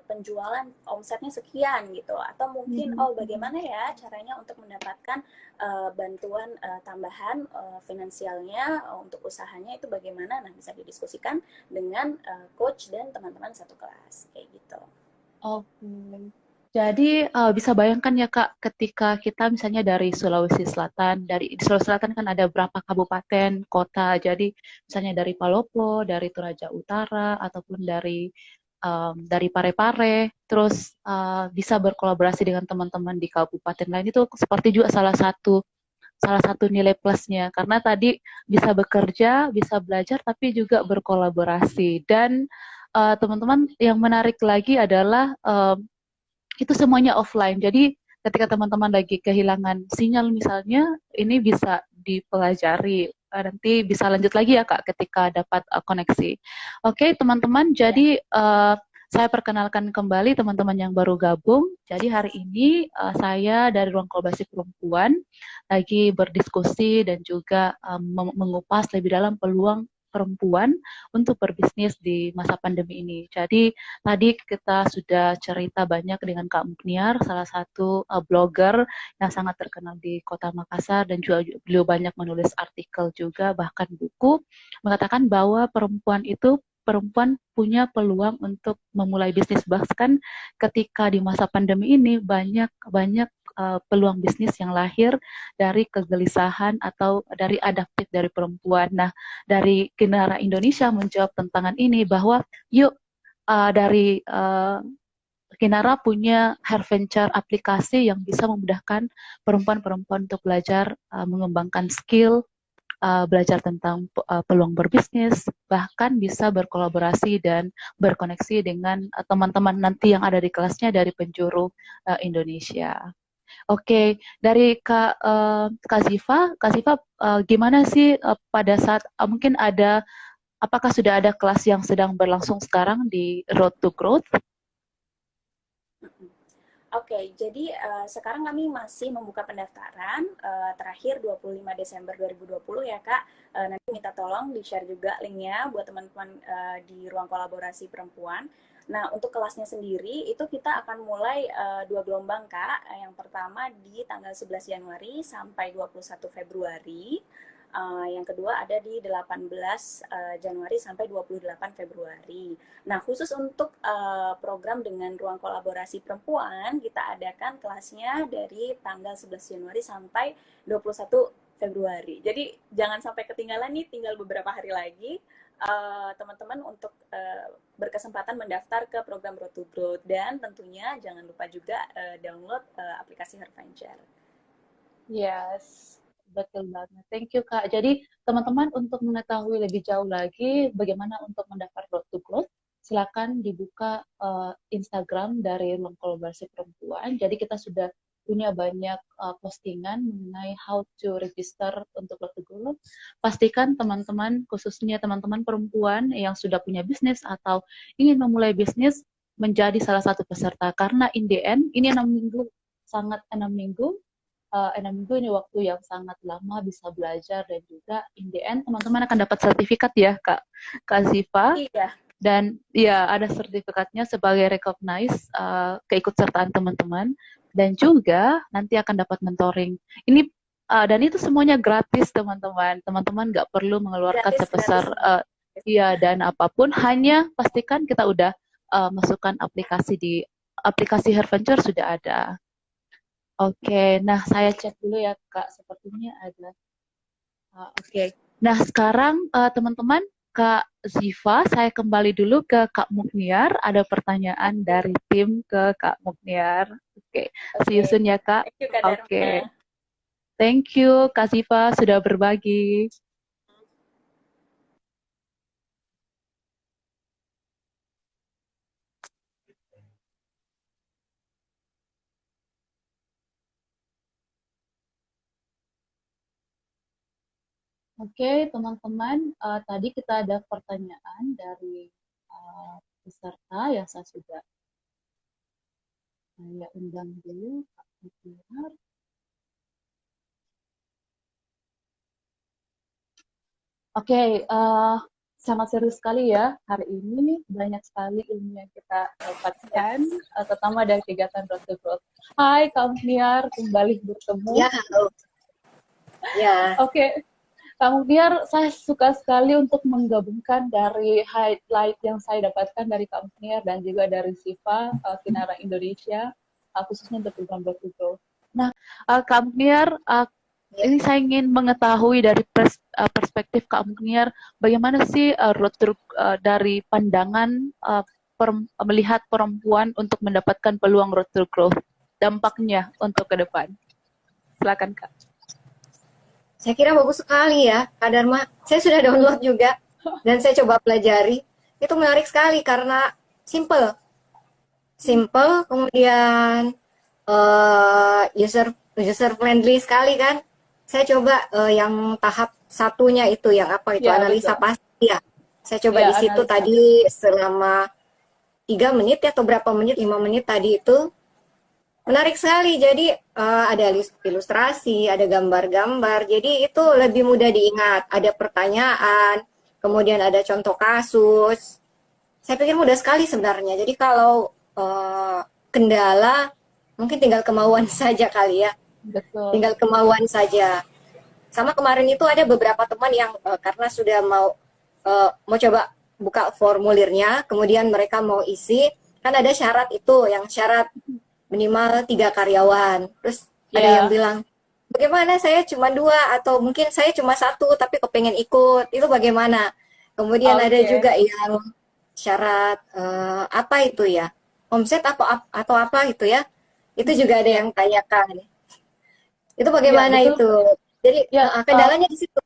penjualan omsetnya sekian gitu atau mungkin bagaimana ya caranya untuk mendapatkan bantuan tambahan finansialnya untuk usahanya itu bagaimana, nah bisa didiskusikan dengan coach dan teman-teman satu kelas kayak gitu. Oke. Jadi bisa bayangkan ya Kak, ketika kita misalnya dari Sulawesi Selatan, di Sulawesi Selatan kan ada berapa kabupaten, kota. Jadi misalnya dari Palopo, dari Toraja Utara, ataupun dari Parepare, terus bisa berkolaborasi dengan teman-teman di kabupaten lain itu seperti juga salah satu nilai plusnya karena tadi bisa bekerja, bisa belajar, tapi juga berkolaborasi dan teman-teman yang menarik lagi adalah itu semuanya offline. Jadi ketika teman-teman lagi kehilangan sinyal misalnya, ini bisa dipelajari. Nanti bisa lanjut lagi ya Kak ketika dapat koneksi. Oke, teman-teman, Ya. jadi saya perkenalkan kembali teman-teman yang baru gabung. Jadi hari ini saya dari Ruang Kolaborasi Perempuan lagi berdiskusi dan juga mengupas lebih dalam peluang perempuan untuk berbisnis di masa pandemi ini. Jadi tadi kita sudah cerita banyak dengan Kak Mukniar, salah satu blogger yang sangat terkenal di Kota Makassar dan juga beliau banyak menulis artikel juga bahkan buku mengatakan bahwa perempuan punya peluang untuk memulai bisnis bahkan ketika di masa pandemi ini banyak banyak peluang bisnis yang lahir dari kegelisahan atau dari adaptif dari perempuan. Nah, dari Kinara Indonesia menjawab tantangan ini bahwa yuk dari Kinara punya hair venture aplikasi yang bisa memudahkan perempuan-perempuan untuk belajar mengembangkan skill, belajar tentang peluang berbisnis, bahkan bisa berkolaborasi dan berkoneksi dengan teman-teman nanti yang ada di kelasnya dari penjuru Indonesia. Oke, dari Kak Ziva, gimana sih pada saat mungkin apakah sudah ada kelas yang sedang berlangsung sekarang di Road to Growth? Oke, jadi sekarang kami masih membuka pendaftaran terakhir 25 Desember 2020 ya Kak. Nanti minta tolong di-share juga linknya buat teman-teman di ruang kolaborasi perempuan. Nah, untuk kelasnya sendiri itu kita akan mulai 2 gelombang Kak. Yang pertama di tanggal 11 Januari sampai 21 Februari. Yang kedua ada di 18 Januari sampai 28 Februari. Nah, khusus untuk program dengan ruang kolaborasi perempuan, kita adakan kelasnya dari tanggal 11 Januari sampai 21 Februari. Jadi jangan sampai ketinggalan nih, tinggal beberapa hari lagi teman-teman untuk berkesempatan mendaftar ke program Road to Growth, dan tentunya jangan lupa juga download aplikasi Herventure. Yes, betul banget. Thank you, Kak. Jadi, teman-teman untuk mengetahui lebih jauh lagi bagaimana untuk mendaftar Road to Growth, silakan dibuka Instagram dari Ruang Kolaborasi Perempuan. Jadi, kita sudah punya banyak postingan mengenai how to register untuk Road to Growth. Pastikan teman-teman, khususnya teman-teman perempuan yang sudah punya bisnis atau ingin memulai bisnis, menjadi salah satu peserta. Karena in the end, ini 6 minggu, sangat 6 minggu, 6 minggu ini waktu yang sangat lama bisa belajar, dan juga in the end teman-teman akan dapat sertifikat ya Kak Ziva. Iya. Dan ya ada sertifikatnya sebagai recognize keikutsertaan teman-teman, dan juga nanti akan dapat mentoring. Ini dan itu semuanya gratis teman-teman. Teman-teman nggak perlu mengeluarkan sebesar dana apapun. Hanya pastikan kita udah masukkan aplikasi di aplikasi Herventure sudah ada. Oke, nah saya cek dulu ya Kak, sepertinya ada. Oke, nah sekarang teman-teman, Kak Ziva, saya kembali dulu ke Kak Mukniar. Ada pertanyaan dari tim ke Kak Mukniar. Oke, see you soon ya Kak. Oke, thank you Kak Ziva sudah berbagi. Oke, teman-teman, tadi kita ada pertanyaan dari peserta yang saya sudah undang dulu, Kak Mukniar. Oke, sangat serius sekali ya hari ini, banyak sekali ilmu yang kita dapatkan, terutama dari kegiatan Road to Growth. Hai Kak Mukniar, kembali bertemu. Ya, halo. Ya. Oke, Kak Mukniar, saya suka sekali untuk menggabungkan dari highlight yang saya dapatkan dari Kak Mukniar dan juga dari Ziva, Kinara Indonesia, khususnya untuk program Road to Growth. Nah, Kak Mukniar, ini saya ingin mengetahui dari perspektif Kak Mukniar, bagaimana sih road to dari pandangan melihat perempuan untuk mendapatkan peluang road to growth, dampaknya untuk ke depan. Silakan Kak. Saya kira bagus sekali ya, Kak Dharma. Saya sudah download juga dan saya coba pelajari. Itu menarik sekali karena simple, kemudian user friendly sekali kan. Saya coba yang tahap satunya itu yang apa itu Ya, analisa betul. pasti ya. Saya coba di situ analisa. tadi selama 3 menit ya, atau berapa menit, 5 menit tadi itu. Menarik sekali, jadi ada ilustrasi, ada gambar-gambar, jadi itu lebih mudah diingat. Ada pertanyaan, kemudian ada contoh kasus. Saya pikir mudah sekali sebenarnya. Jadi kalau kendala, mungkin tinggal kemauan saja kali ya. Betul. Tinggal kemauan saja. Sama kemarin itu ada beberapa teman yang karena sudah mau coba buka formulirnya, kemudian mereka mau isi, kan ada syarat itu, yang syarat minimal 3 karyawan. Terus ada yang bilang, bagaimana saya cuma 2 atau mungkin saya cuma 1 tapi kepengen ikut, itu bagaimana? Kemudian ada juga yang syarat apa itu ya, omset atau apa itu ya, itu juga ada yang tanyakan. Itu bagaimana itu? Jadi kendalanya di situ.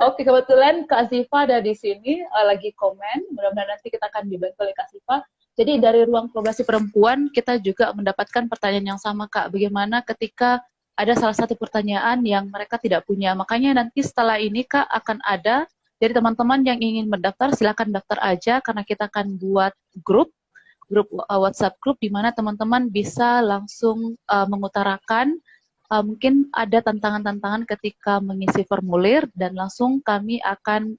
Oke, kebetulan Kak Ziva ada di sini lagi komen. Mudah-mudahan nanti kita akan dibantu oleh Kak Ziva. Jadi dari ruang kolaborasi perempuan kita juga mendapatkan pertanyaan yang sama Kak. Bagaimana ketika ada salah satu pertanyaan yang mereka tidak punya. Makanya nanti setelah ini Kak akan ada. Jadi teman-teman yang ingin mendaftar silakan daftar aja karena kita akan buat grup WhatsApp grup di mana teman-teman bisa langsung mengutarakan mungkin ada tantangan-tantangan ketika mengisi formulir dan langsung kami akan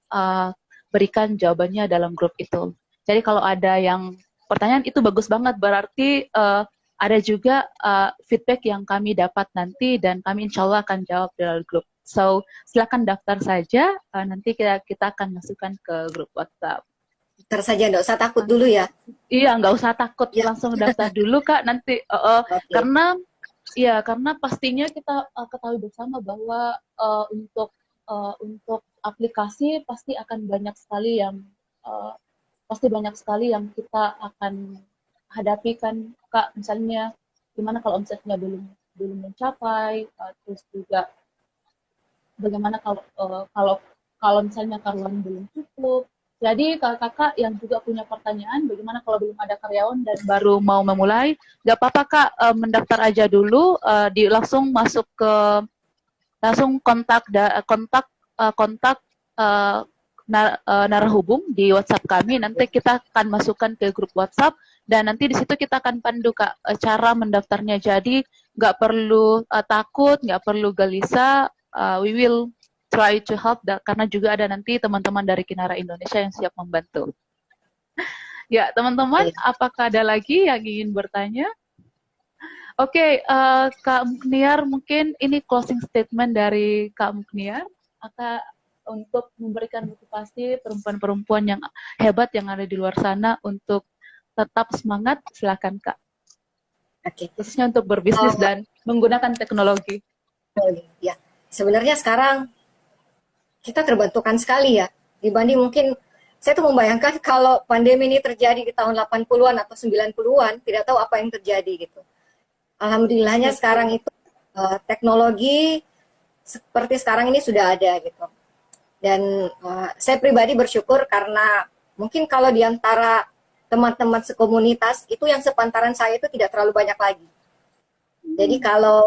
berikan jawabannya dalam grup itu. Jadi kalau ada yang pertanyaan itu bagus banget, berarti ada juga feedback yang kami dapat nanti dan kami insya Allah akan jawab dalam grup. So silakan daftar saja, nanti kita akan masukkan ke grup WhatsApp. Daftar saja, nggak usah takut dulu ya. Iya, nggak usah takut, Ya. langsung daftar dulu Kak nanti. Oke. Karena pastinya kita ketahui bersama bahwa untuk aplikasi pasti akan banyak sekali yang kita akan hadapi kan Kak, misalnya gimana kalau omsetnya belum mencapai, terus juga bagaimana kalau misalnya karyawan belum cukup. Jadi kakak yang juga punya pertanyaan, bagaimana kalau belum ada karyawan dan baru mau memulai, nggak apa-apa Kak, mendaftar aja dulu, langsung masuk ke langsung kontak narahubung di WhatsApp kami. Nanti kita akan masukkan ke grup WhatsApp dan nanti di situ kita akan pandu Kak cara mendaftarnya. Jadi nggak perlu takut, nggak perlu gelisah. We will try to help karena juga ada nanti teman-teman dari Kinara Indonesia yang siap membantu. Ya, teman-teman, apakah ada lagi yang ingin bertanya? Oke, Kak Mukniar, mungkin ini closing statement dari Kak Mukniar untuk memberikan motivasi perempuan-perempuan yang hebat yang ada di luar sana untuk tetap semangat. Silakan Kak. Oke. Khususnya untuk berbisnis dan menggunakan teknologi. Ya, sebenarnya sekarang kita terbantukan sekali ya, dibanding mungkin saya tuh membayangkan kalau pandemi ini terjadi di tahun 80-an atau 90-an, tidak tahu apa yang terjadi gitu. Alhamdulillahnya sekarang itu teknologi seperti sekarang ini sudah ada gitu. Dan saya pribadi bersyukur karena mungkin kalau di antara teman-teman sekomunitas itu yang sepantaran saya itu tidak terlalu banyak lagi. Jadi kalau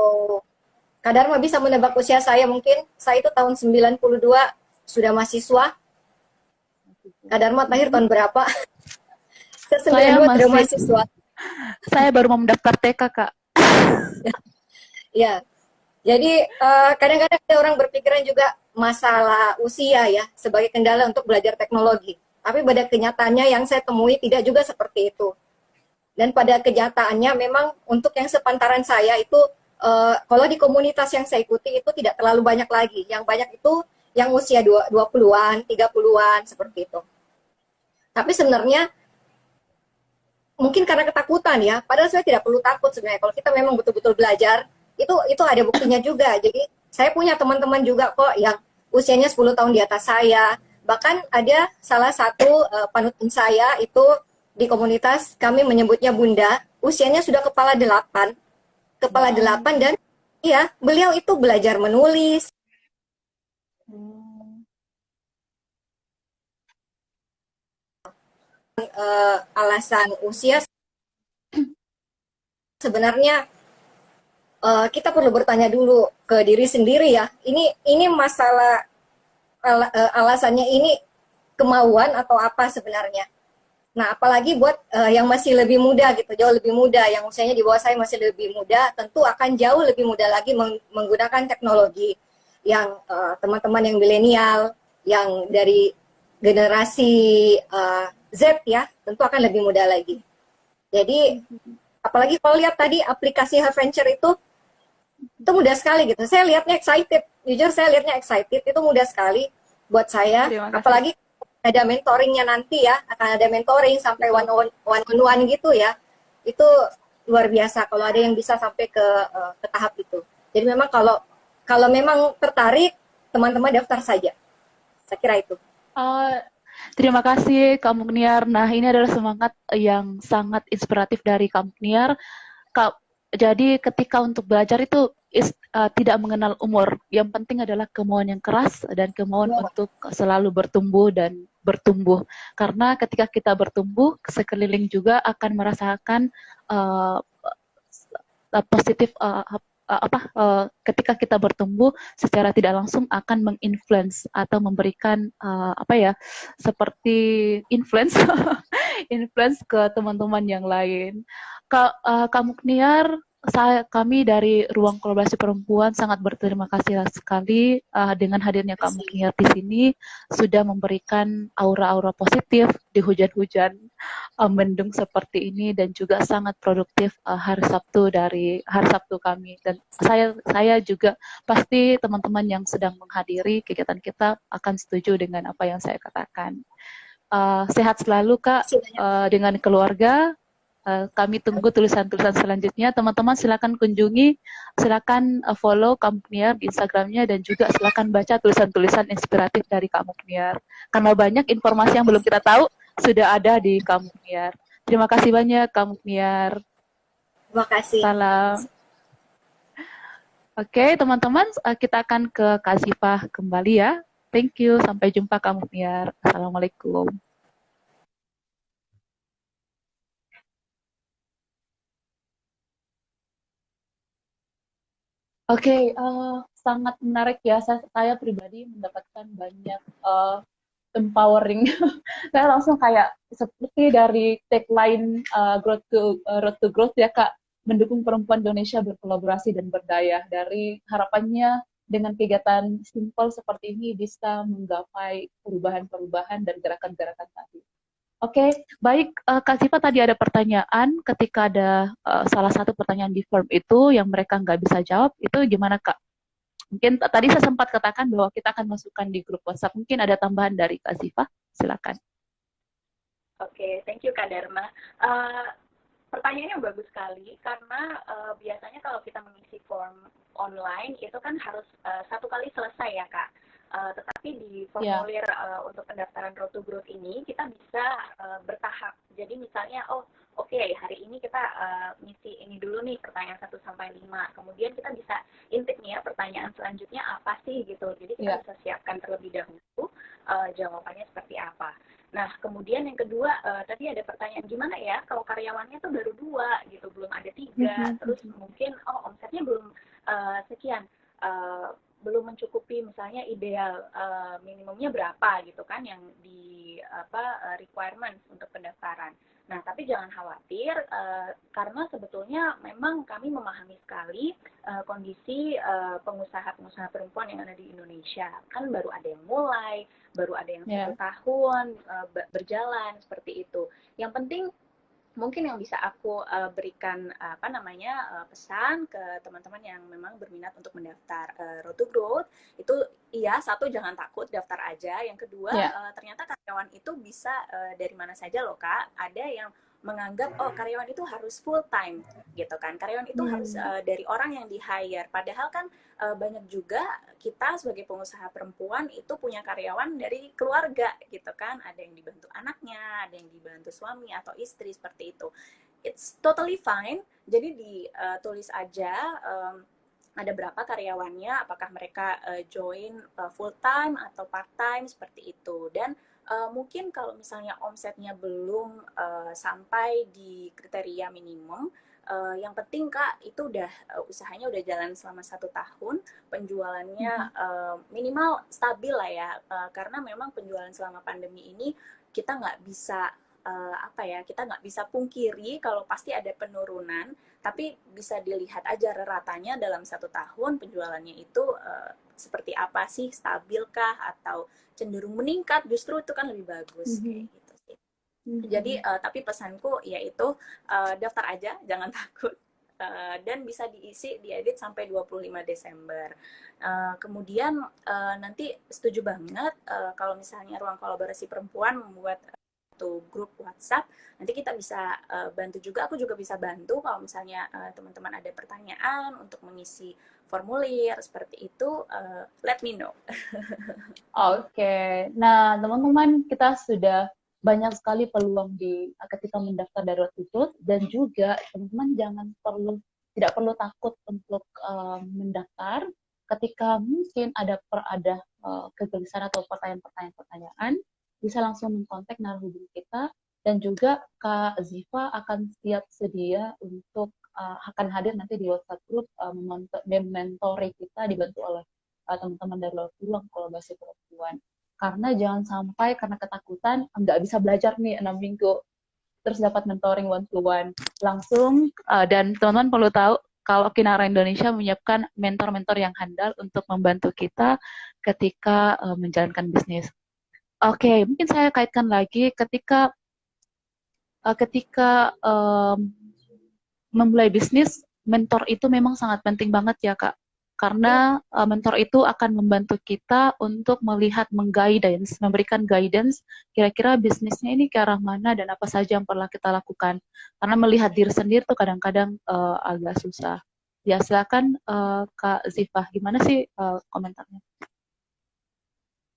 Kak Dharma bisa menebak usia saya, mungkin saya itu tahun 92 sudah mahasiswa. Kak Dharma lahir tahun berapa? Saya 92 sudah mahasiswa. Saya baru mau mendaftar TK, Kak. Ya, jadi kadang-kadang ada orang berpikiran juga masalah usia ya sebagai kendala untuk belajar teknologi. Tapi pada kenyataannya yang saya temui tidak juga seperti itu. Dan pada kenyataannya memang untuk yang sepantaran saya itu kalau di komunitas yang saya ikuti itu tidak terlalu banyak lagi. Yang banyak itu yang usia 20-an, 30-an, seperti itu. Tapi sebenarnya mungkin karena ketakutan ya, padahal saya tidak perlu takut sebenarnya. Kalau kita memang betul-betul belajar, itu ada buktinya juga. Jadi saya punya teman-teman juga kok yang usianya 10 tahun di atas saya. Bahkan ada salah satu panutan saya itu di komunitas, kami menyebutnya Bunda, usianya sudah kepala 8 dan iya, beliau itu belajar menulis. Alasan usia sebenarnya kita perlu bertanya dulu ke diri sendiri ya. Ini masalah alasannya ini kemauan atau apa sebenarnya. Nah, apalagi buat yang masih lebih muda gitu, jauh lebih muda, yang usianya di bawah saya masih lebih muda, tentu akan jauh lebih mudah lagi menggunakan teknologi. Yang teman-teman yang milenial, yang dari generasi Z ya, tentu akan lebih mudah lagi. Jadi, apalagi kalau lihat tadi aplikasi Herventure itu mudah sekali gitu. Saya lihatnya excited, jujur saya lihatnya excited, itu mudah sekali buat saya. Apalagi ada mentoringnya nanti ya, akan ada mentoring sampai one on one gitu ya. Itu luar biasa kalau ada yang bisa sampai ke tahap itu. Jadi memang kalau memang tertarik, teman-teman daftar saja. Saya kira itu. Terima kasih Kak Mukniar. Nah, ini adalah semangat yang sangat inspiratif dari Kak Mukniar. Jadi ketika untuk belajar itu tidak mengenal umur. Yang penting adalah kemauan yang keras dan kemauan untuk selalu bertumbuh dan bertumbuh. Karena ketika kita bertumbuh, sekeliling juga akan merasakan positif ketika kita bertumbuh secara tidak langsung akan menginfluence atau memberikan seperti influence influence ke teman-teman yang lain. Kak Mukniar, kami dari Ruang Kolaborasi Perempuan sangat berterima kasih sekali dengan hadirnya Kak Kasih. Mukniar di sini sudah memberikan aura-aura positif di hujan-hujan mendung seperti ini dan juga sangat produktif hari Sabtu kami dan saya juga pasti teman-teman yang sedang menghadiri kegiatan kita akan setuju dengan apa yang saya katakan. Sehat selalu Kak Kasih banyak. dengan keluarga. Kami tunggu tulisan-tulisan selanjutnya. Teman-teman silakan kunjungi, silakan follow Kak Mukniar di Instagramnya dan juga silakan baca tulisan-tulisan inspiratif dari Kak Mukniar. Karena banyak informasi yang belum kita tahu sudah ada di Kak Mukniar. Terima kasih banyak Kak Mukniar. Terima kasih. Salam. Oke, teman-teman, kita akan ke Kak Zifah kembali ya. Thank you. Sampai jumpa Kak Mukniar. Assalamualaikum. Oke, sangat menarik ya. Saya pribadi mendapatkan banyak empowering. Saya langsung kayak seperti dari tagline Road to Growth ya Kak, mendukung perempuan Indonesia berkolaborasi dan berdaya. Dari harapannya dengan kegiatan simpel seperti ini bisa menggapai perubahan-perubahan dan gerakan-gerakan tadi. Oke, baik Kak Siva tadi ada pertanyaan ketika ada salah satu pertanyaan di form itu yang mereka nggak bisa jawab, itu gimana Kak? Mungkin tadi saya sempat katakan bahwa kita akan masukkan di grup WhatsApp. Mungkin ada tambahan dari Kak Siva, silakan. Oke, thank you Kak Dharma. Pertanyaannya bagus sekali karena biasanya kalau kita mengisi form online itu kan harus satu kali selesai ya Kak. Tetapi di formulir untuk pendaftaran Road to Growth ini kita bisa bertahap. Jadi misalnya oke, hari ini kita ngisi ini dulu nih pertanyaan 1 sampai 5. Kemudian kita bisa intip nih ya pertanyaan selanjutnya apa sih gitu. Jadi kita bisa siapkan terlebih dahulu jawabannya seperti apa. Nah, kemudian yang kedua, tadi ada pertanyaan gimana ya kalau karyawannya tuh baru 2 gitu, belum ada 3, terus mungkin omsetnya belum sekian, belum mencukupi misalnya ideal minimumnya berapa gitu kan yang di requirement untuk pendaftaran. Nah, tapi jangan khawatir karena sebetulnya memang kami memahami sekali kondisi pengusaha-pengusaha perempuan yang ada di Indonesia. Kan baru ada yang mulai, baru ada yang 1 tahun berjalan seperti itu. Yang penting mungkin yang bisa aku berikan pesan ke teman-teman yang memang berminat untuk mendaftar Road to Growth itu iya, 1 jangan takut daftar aja. Yang kedua ternyata karyawan itu bisa dari mana saja loh Kak. Ada yang menganggap karyawan itu harus full time gitu kan. Karyawan itu harus dari orang yang di hire. Padahal kan banyak juga kita sebagai pengusaha perempuan itu punya karyawan dari keluarga gitu kan. Ada yang dibantu anaknya, ada yang dibantu suami atau istri seperti itu. It's totally fine. Jadi ditulis aja ada berapa karyawannya, apakah mereka join full time atau part time seperti itu. Dan mungkin kalau misalnya omsetnya belum sampai di kriteria minimum, yang penting Kak itu udah usahanya udah jalan selama 1 tahun, penjualannya minimal stabil lah ya, karena memang penjualan selama pandemi ini kita nggak bisa kita nggak bisa pungkiri kalau pasti ada penurunan, tapi bisa dilihat aja ratanya dalam 1 tahun penjualannya itu seperti apa sih, stabilkah atau cenderung meningkat, justru itu kan lebih bagus kayak gitu sih. Jadi tapi pesanku yaitu daftar aja, jangan takut. Dan bisa diedit sampai 25 Desember. Kemudian nanti setuju banget kalau misalnya Ruang Kolaborasi Perempuan membuat satu grup WhatsApp, nanti kita bisa bantu juga, aku juga bisa bantu kalau misalnya teman-teman ada pertanyaan untuk mengisi formulir seperti itu, let me know. Oke. Nah, teman-teman, kita sudah banyak sekali peluang ketika mendaftar dari Road to Growth, dan juga teman-teman tidak perlu takut untuk mendaftar ketika mungkin ada kegelisahan atau pertanyaan-pertanyaan, bisa langsung mengkontak narasumber kita, dan juga Kak Ziva akan siap sedia untuk akan hadir nanti di WhatsApp group mementori kita, dibantu oleh teman-teman dari Ruang Kolaborasi Perempuan. Karena jangan sampai karena ketakutan nggak bisa belajar nih 6 minggu. terus dapat mentoring one to one langsung. Dan teman-teman perlu tahu kalau Kinara Indonesia menyiapkan mentor-mentor yang handal untuk membantu kita ketika menjalankan bisnis. Oke, mungkin saya kaitkan lagi ketika memulai bisnis, mentor itu memang sangat penting banget ya Kak. Karena mentor itu akan membantu kita untuk melihat, memberikan guidance, kira-kira bisnisnya ini ke arah mana dan apa saja yang perlu kita lakukan. Karena melihat diri sendiri tuh kadang-kadang agak susah. Ya silakan Kak Zifah, gimana sih komentarnya?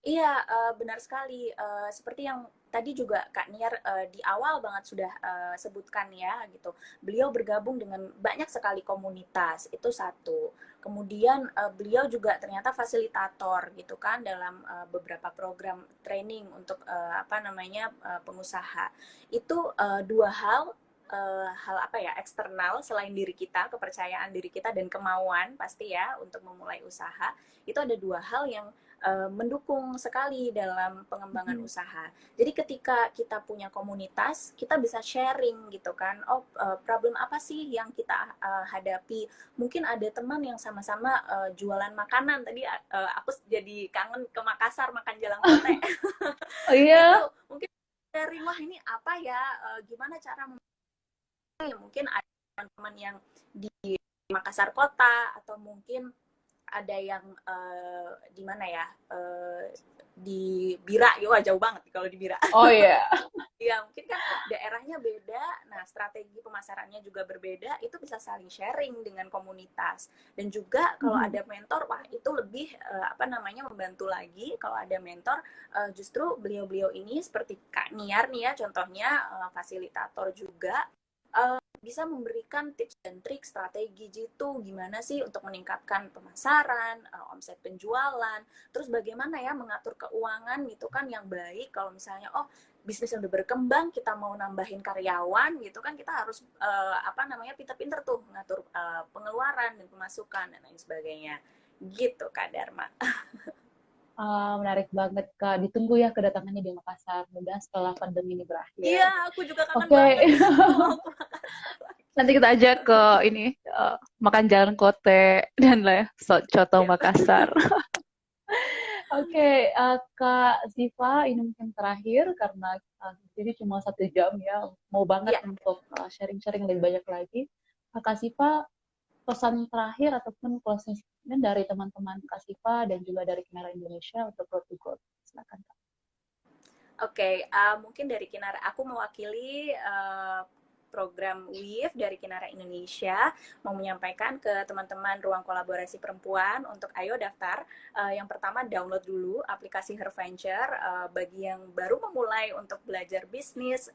Iya, benar sekali. Seperti yang tadi juga Kak Niar di awal banget sudah sebutkan ya gitu. Beliau bergabung dengan banyak sekali komunitas, itu satu. Kemudian beliau juga ternyata fasilitator gitu kan dalam beberapa program training untuk apa namanya pengusaha. Itu dua hal apa ya eksternal selain diri kita, kepercayaan diri kita dan kemauan pasti ya untuk memulai usaha. Itu ada dua hal yang mendukung sekali dalam pengembangan usaha. Jadi ketika kita punya komunitas, kita bisa sharing gitu kan. Oh, problem apa sih yang kita hadapi? Mungkin ada teman yang sama-sama jualan makanan. Tadi aku jadi kangen ke Makassar makan jalang-kote. Oh Itu iya. mungkin sharing, wah ini apa ya? Gimana cara mungkin ada teman-teman yang di Makassar kota atau mungkin ada yang di mana ya di Bira, wah jauh banget kalau di Bira. Oh iya. Ya mungkin kan daerahnya beda, nah strategi pemasarannya juga berbeda, itu bisa saling sharing dengan komunitas. Dan juga kalau ada mentor, wah itu lebih apa namanya membantu lagi. Kalau ada mentor, justru beliau-beliau ini seperti Kak Niar nih ya, contohnya fasilitator juga, bisa memberikan tips dan trik strategi gitu gimana sih untuk meningkatkan pemasaran, omset penjualan, terus bagaimana ya mengatur keuangan gitu kan yang baik kalau misalnya oh bisnis udah berkembang kita mau nambahin karyawan gitu kan kita harus apa namanya pinter-pinter tuh mengatur pengeluaran dan pemasukan dan lain sebagainya gitu Kak Dharma. Menarik banget Kak. Ditunggu ya kedatangannya di Makassar. Mudah setelah pandemi ini Iya berakhir. aku juga kangen Oke, banget mau ke Makassar lagi. nanti kita ajak ke ini makan jalan kote dan lah coto Siap. Makassar. Oke, Kak Ziva, ini mungkin terakhir karena jadi cuma 1 jam ya. Mau banget Iya. untuk sharing-sharing lebih banyak lagi. Kak Ziva, pesan terakhir ataupun closing statement dari teman-teman Kak Ziva dan juga dari Kinara Indonesia untuk Road to Growth. Silakan Kak. Oke, mungkin dari Kinara, aku mewakili program WIF dari Kinara Indonesia, mau menyampaikan ke teman-teman ruang kolaborasi perempuan untuk ayo daftar. Yang pertama download dulu aplikasi Herventure, bagi yang baru memulai untuk belajar bisnis,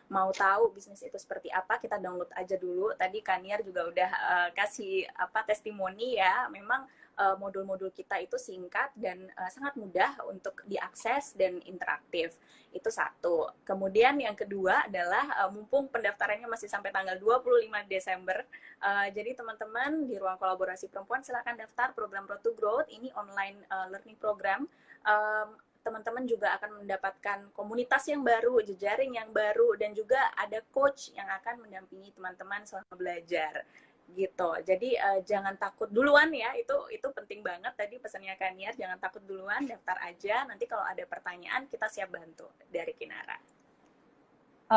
mau tahu bisnis itu seperti apa, kita download aja dulu. Tadi Kaniar juga udah kasih apa testimoni ya, memang modul-modul kita itu singkat dan sangat mudah untuk diakses dan interaktif. Itu satu. Kemudian yang kedua adalah mumpung pendaftarannya masih sampai tanggal 25 Desember. Jadi teman-teman di ruang kolaborasi perempuan silakan daftar program Road to Growth. Ini online learning program. Teman-teman juga akan mendapatkan komunitas yang baru, jejaring yang baru, dan juga ada coach yang akan mendampingi teman-teman selama belajar gitu. Jadi jangan takut duluan ya, itu penting banget tadi pesannya Kaniar, jangan takut duluan, daftar aja, nanti kalau ada pertanyaan kita siap bantu dari Kinara.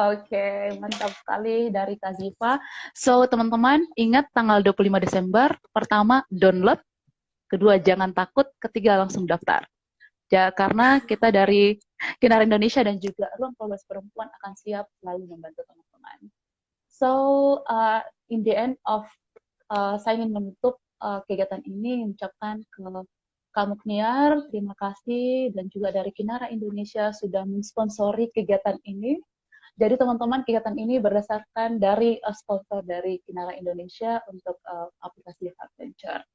Oke, mantap sekali dari Kak Ziva. So, teman-teman, ingat tanggal 25 Desember, pertama, download, kedua, jangan takut, ketiga, langsung daftar. Ya, karena kita dari Kinara Indonesia dan juga Ruang Kolaborasi Perempuan akan siap selalu membantu teman-teman. So, in the end of saya ingin menutup kegiatan ini mengucapkan ke kamu Kniar, terima kasih, dan juga dari Kinara Indonesia sudah mensponsori kegiatan ini. Jadi teman-teman, kegiatan ini berdasarkan dari sponsor dari Kinara Indonesia untuk aplikasi Adventure.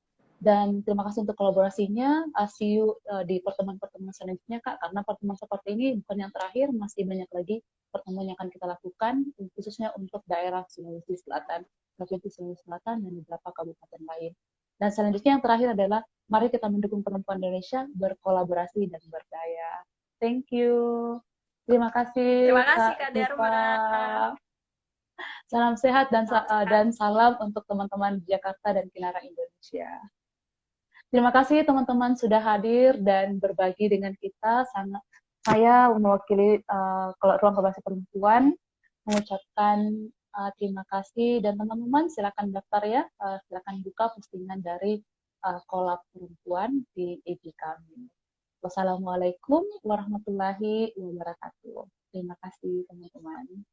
Dan terima kasih untuk kolaborasinya. See you di pertemuan-pertemuan selanjutnya, Kak. Karena pertemuan seperti ini bukan yang terakhir, masih banyak lagi pertemuan yang akan kita lakukan, khususnya untuk daerah Sulawesi Selatan, Provinsi Sulawesi Selatan, dan beberapa kabupaten lain. Dan selanjutnya yang terakhir adalah, mari kita mendukung perempuan Indonesia berkolaborasi dan berdaya. Thank you. Terima kasih Terima kasih Kak Kak Siva. Dharma. Salam sehat Salam sehat. dan salam untuk teman-teman di Jakarta dan Kinara Indonesia. Terima kasih teman-teman sudah hadir dan berbagi dengan kita. Saya mewakili Ruang Kebangsaan Perempuan mengucapkan terima kasih, dan teman-teman silakan daftar ya, silakan buka postingan dari Kolab Perempuan di IG kami. Wassalamualaikum warahmatullahi wabarakatuh. Terima kasih teman-teman.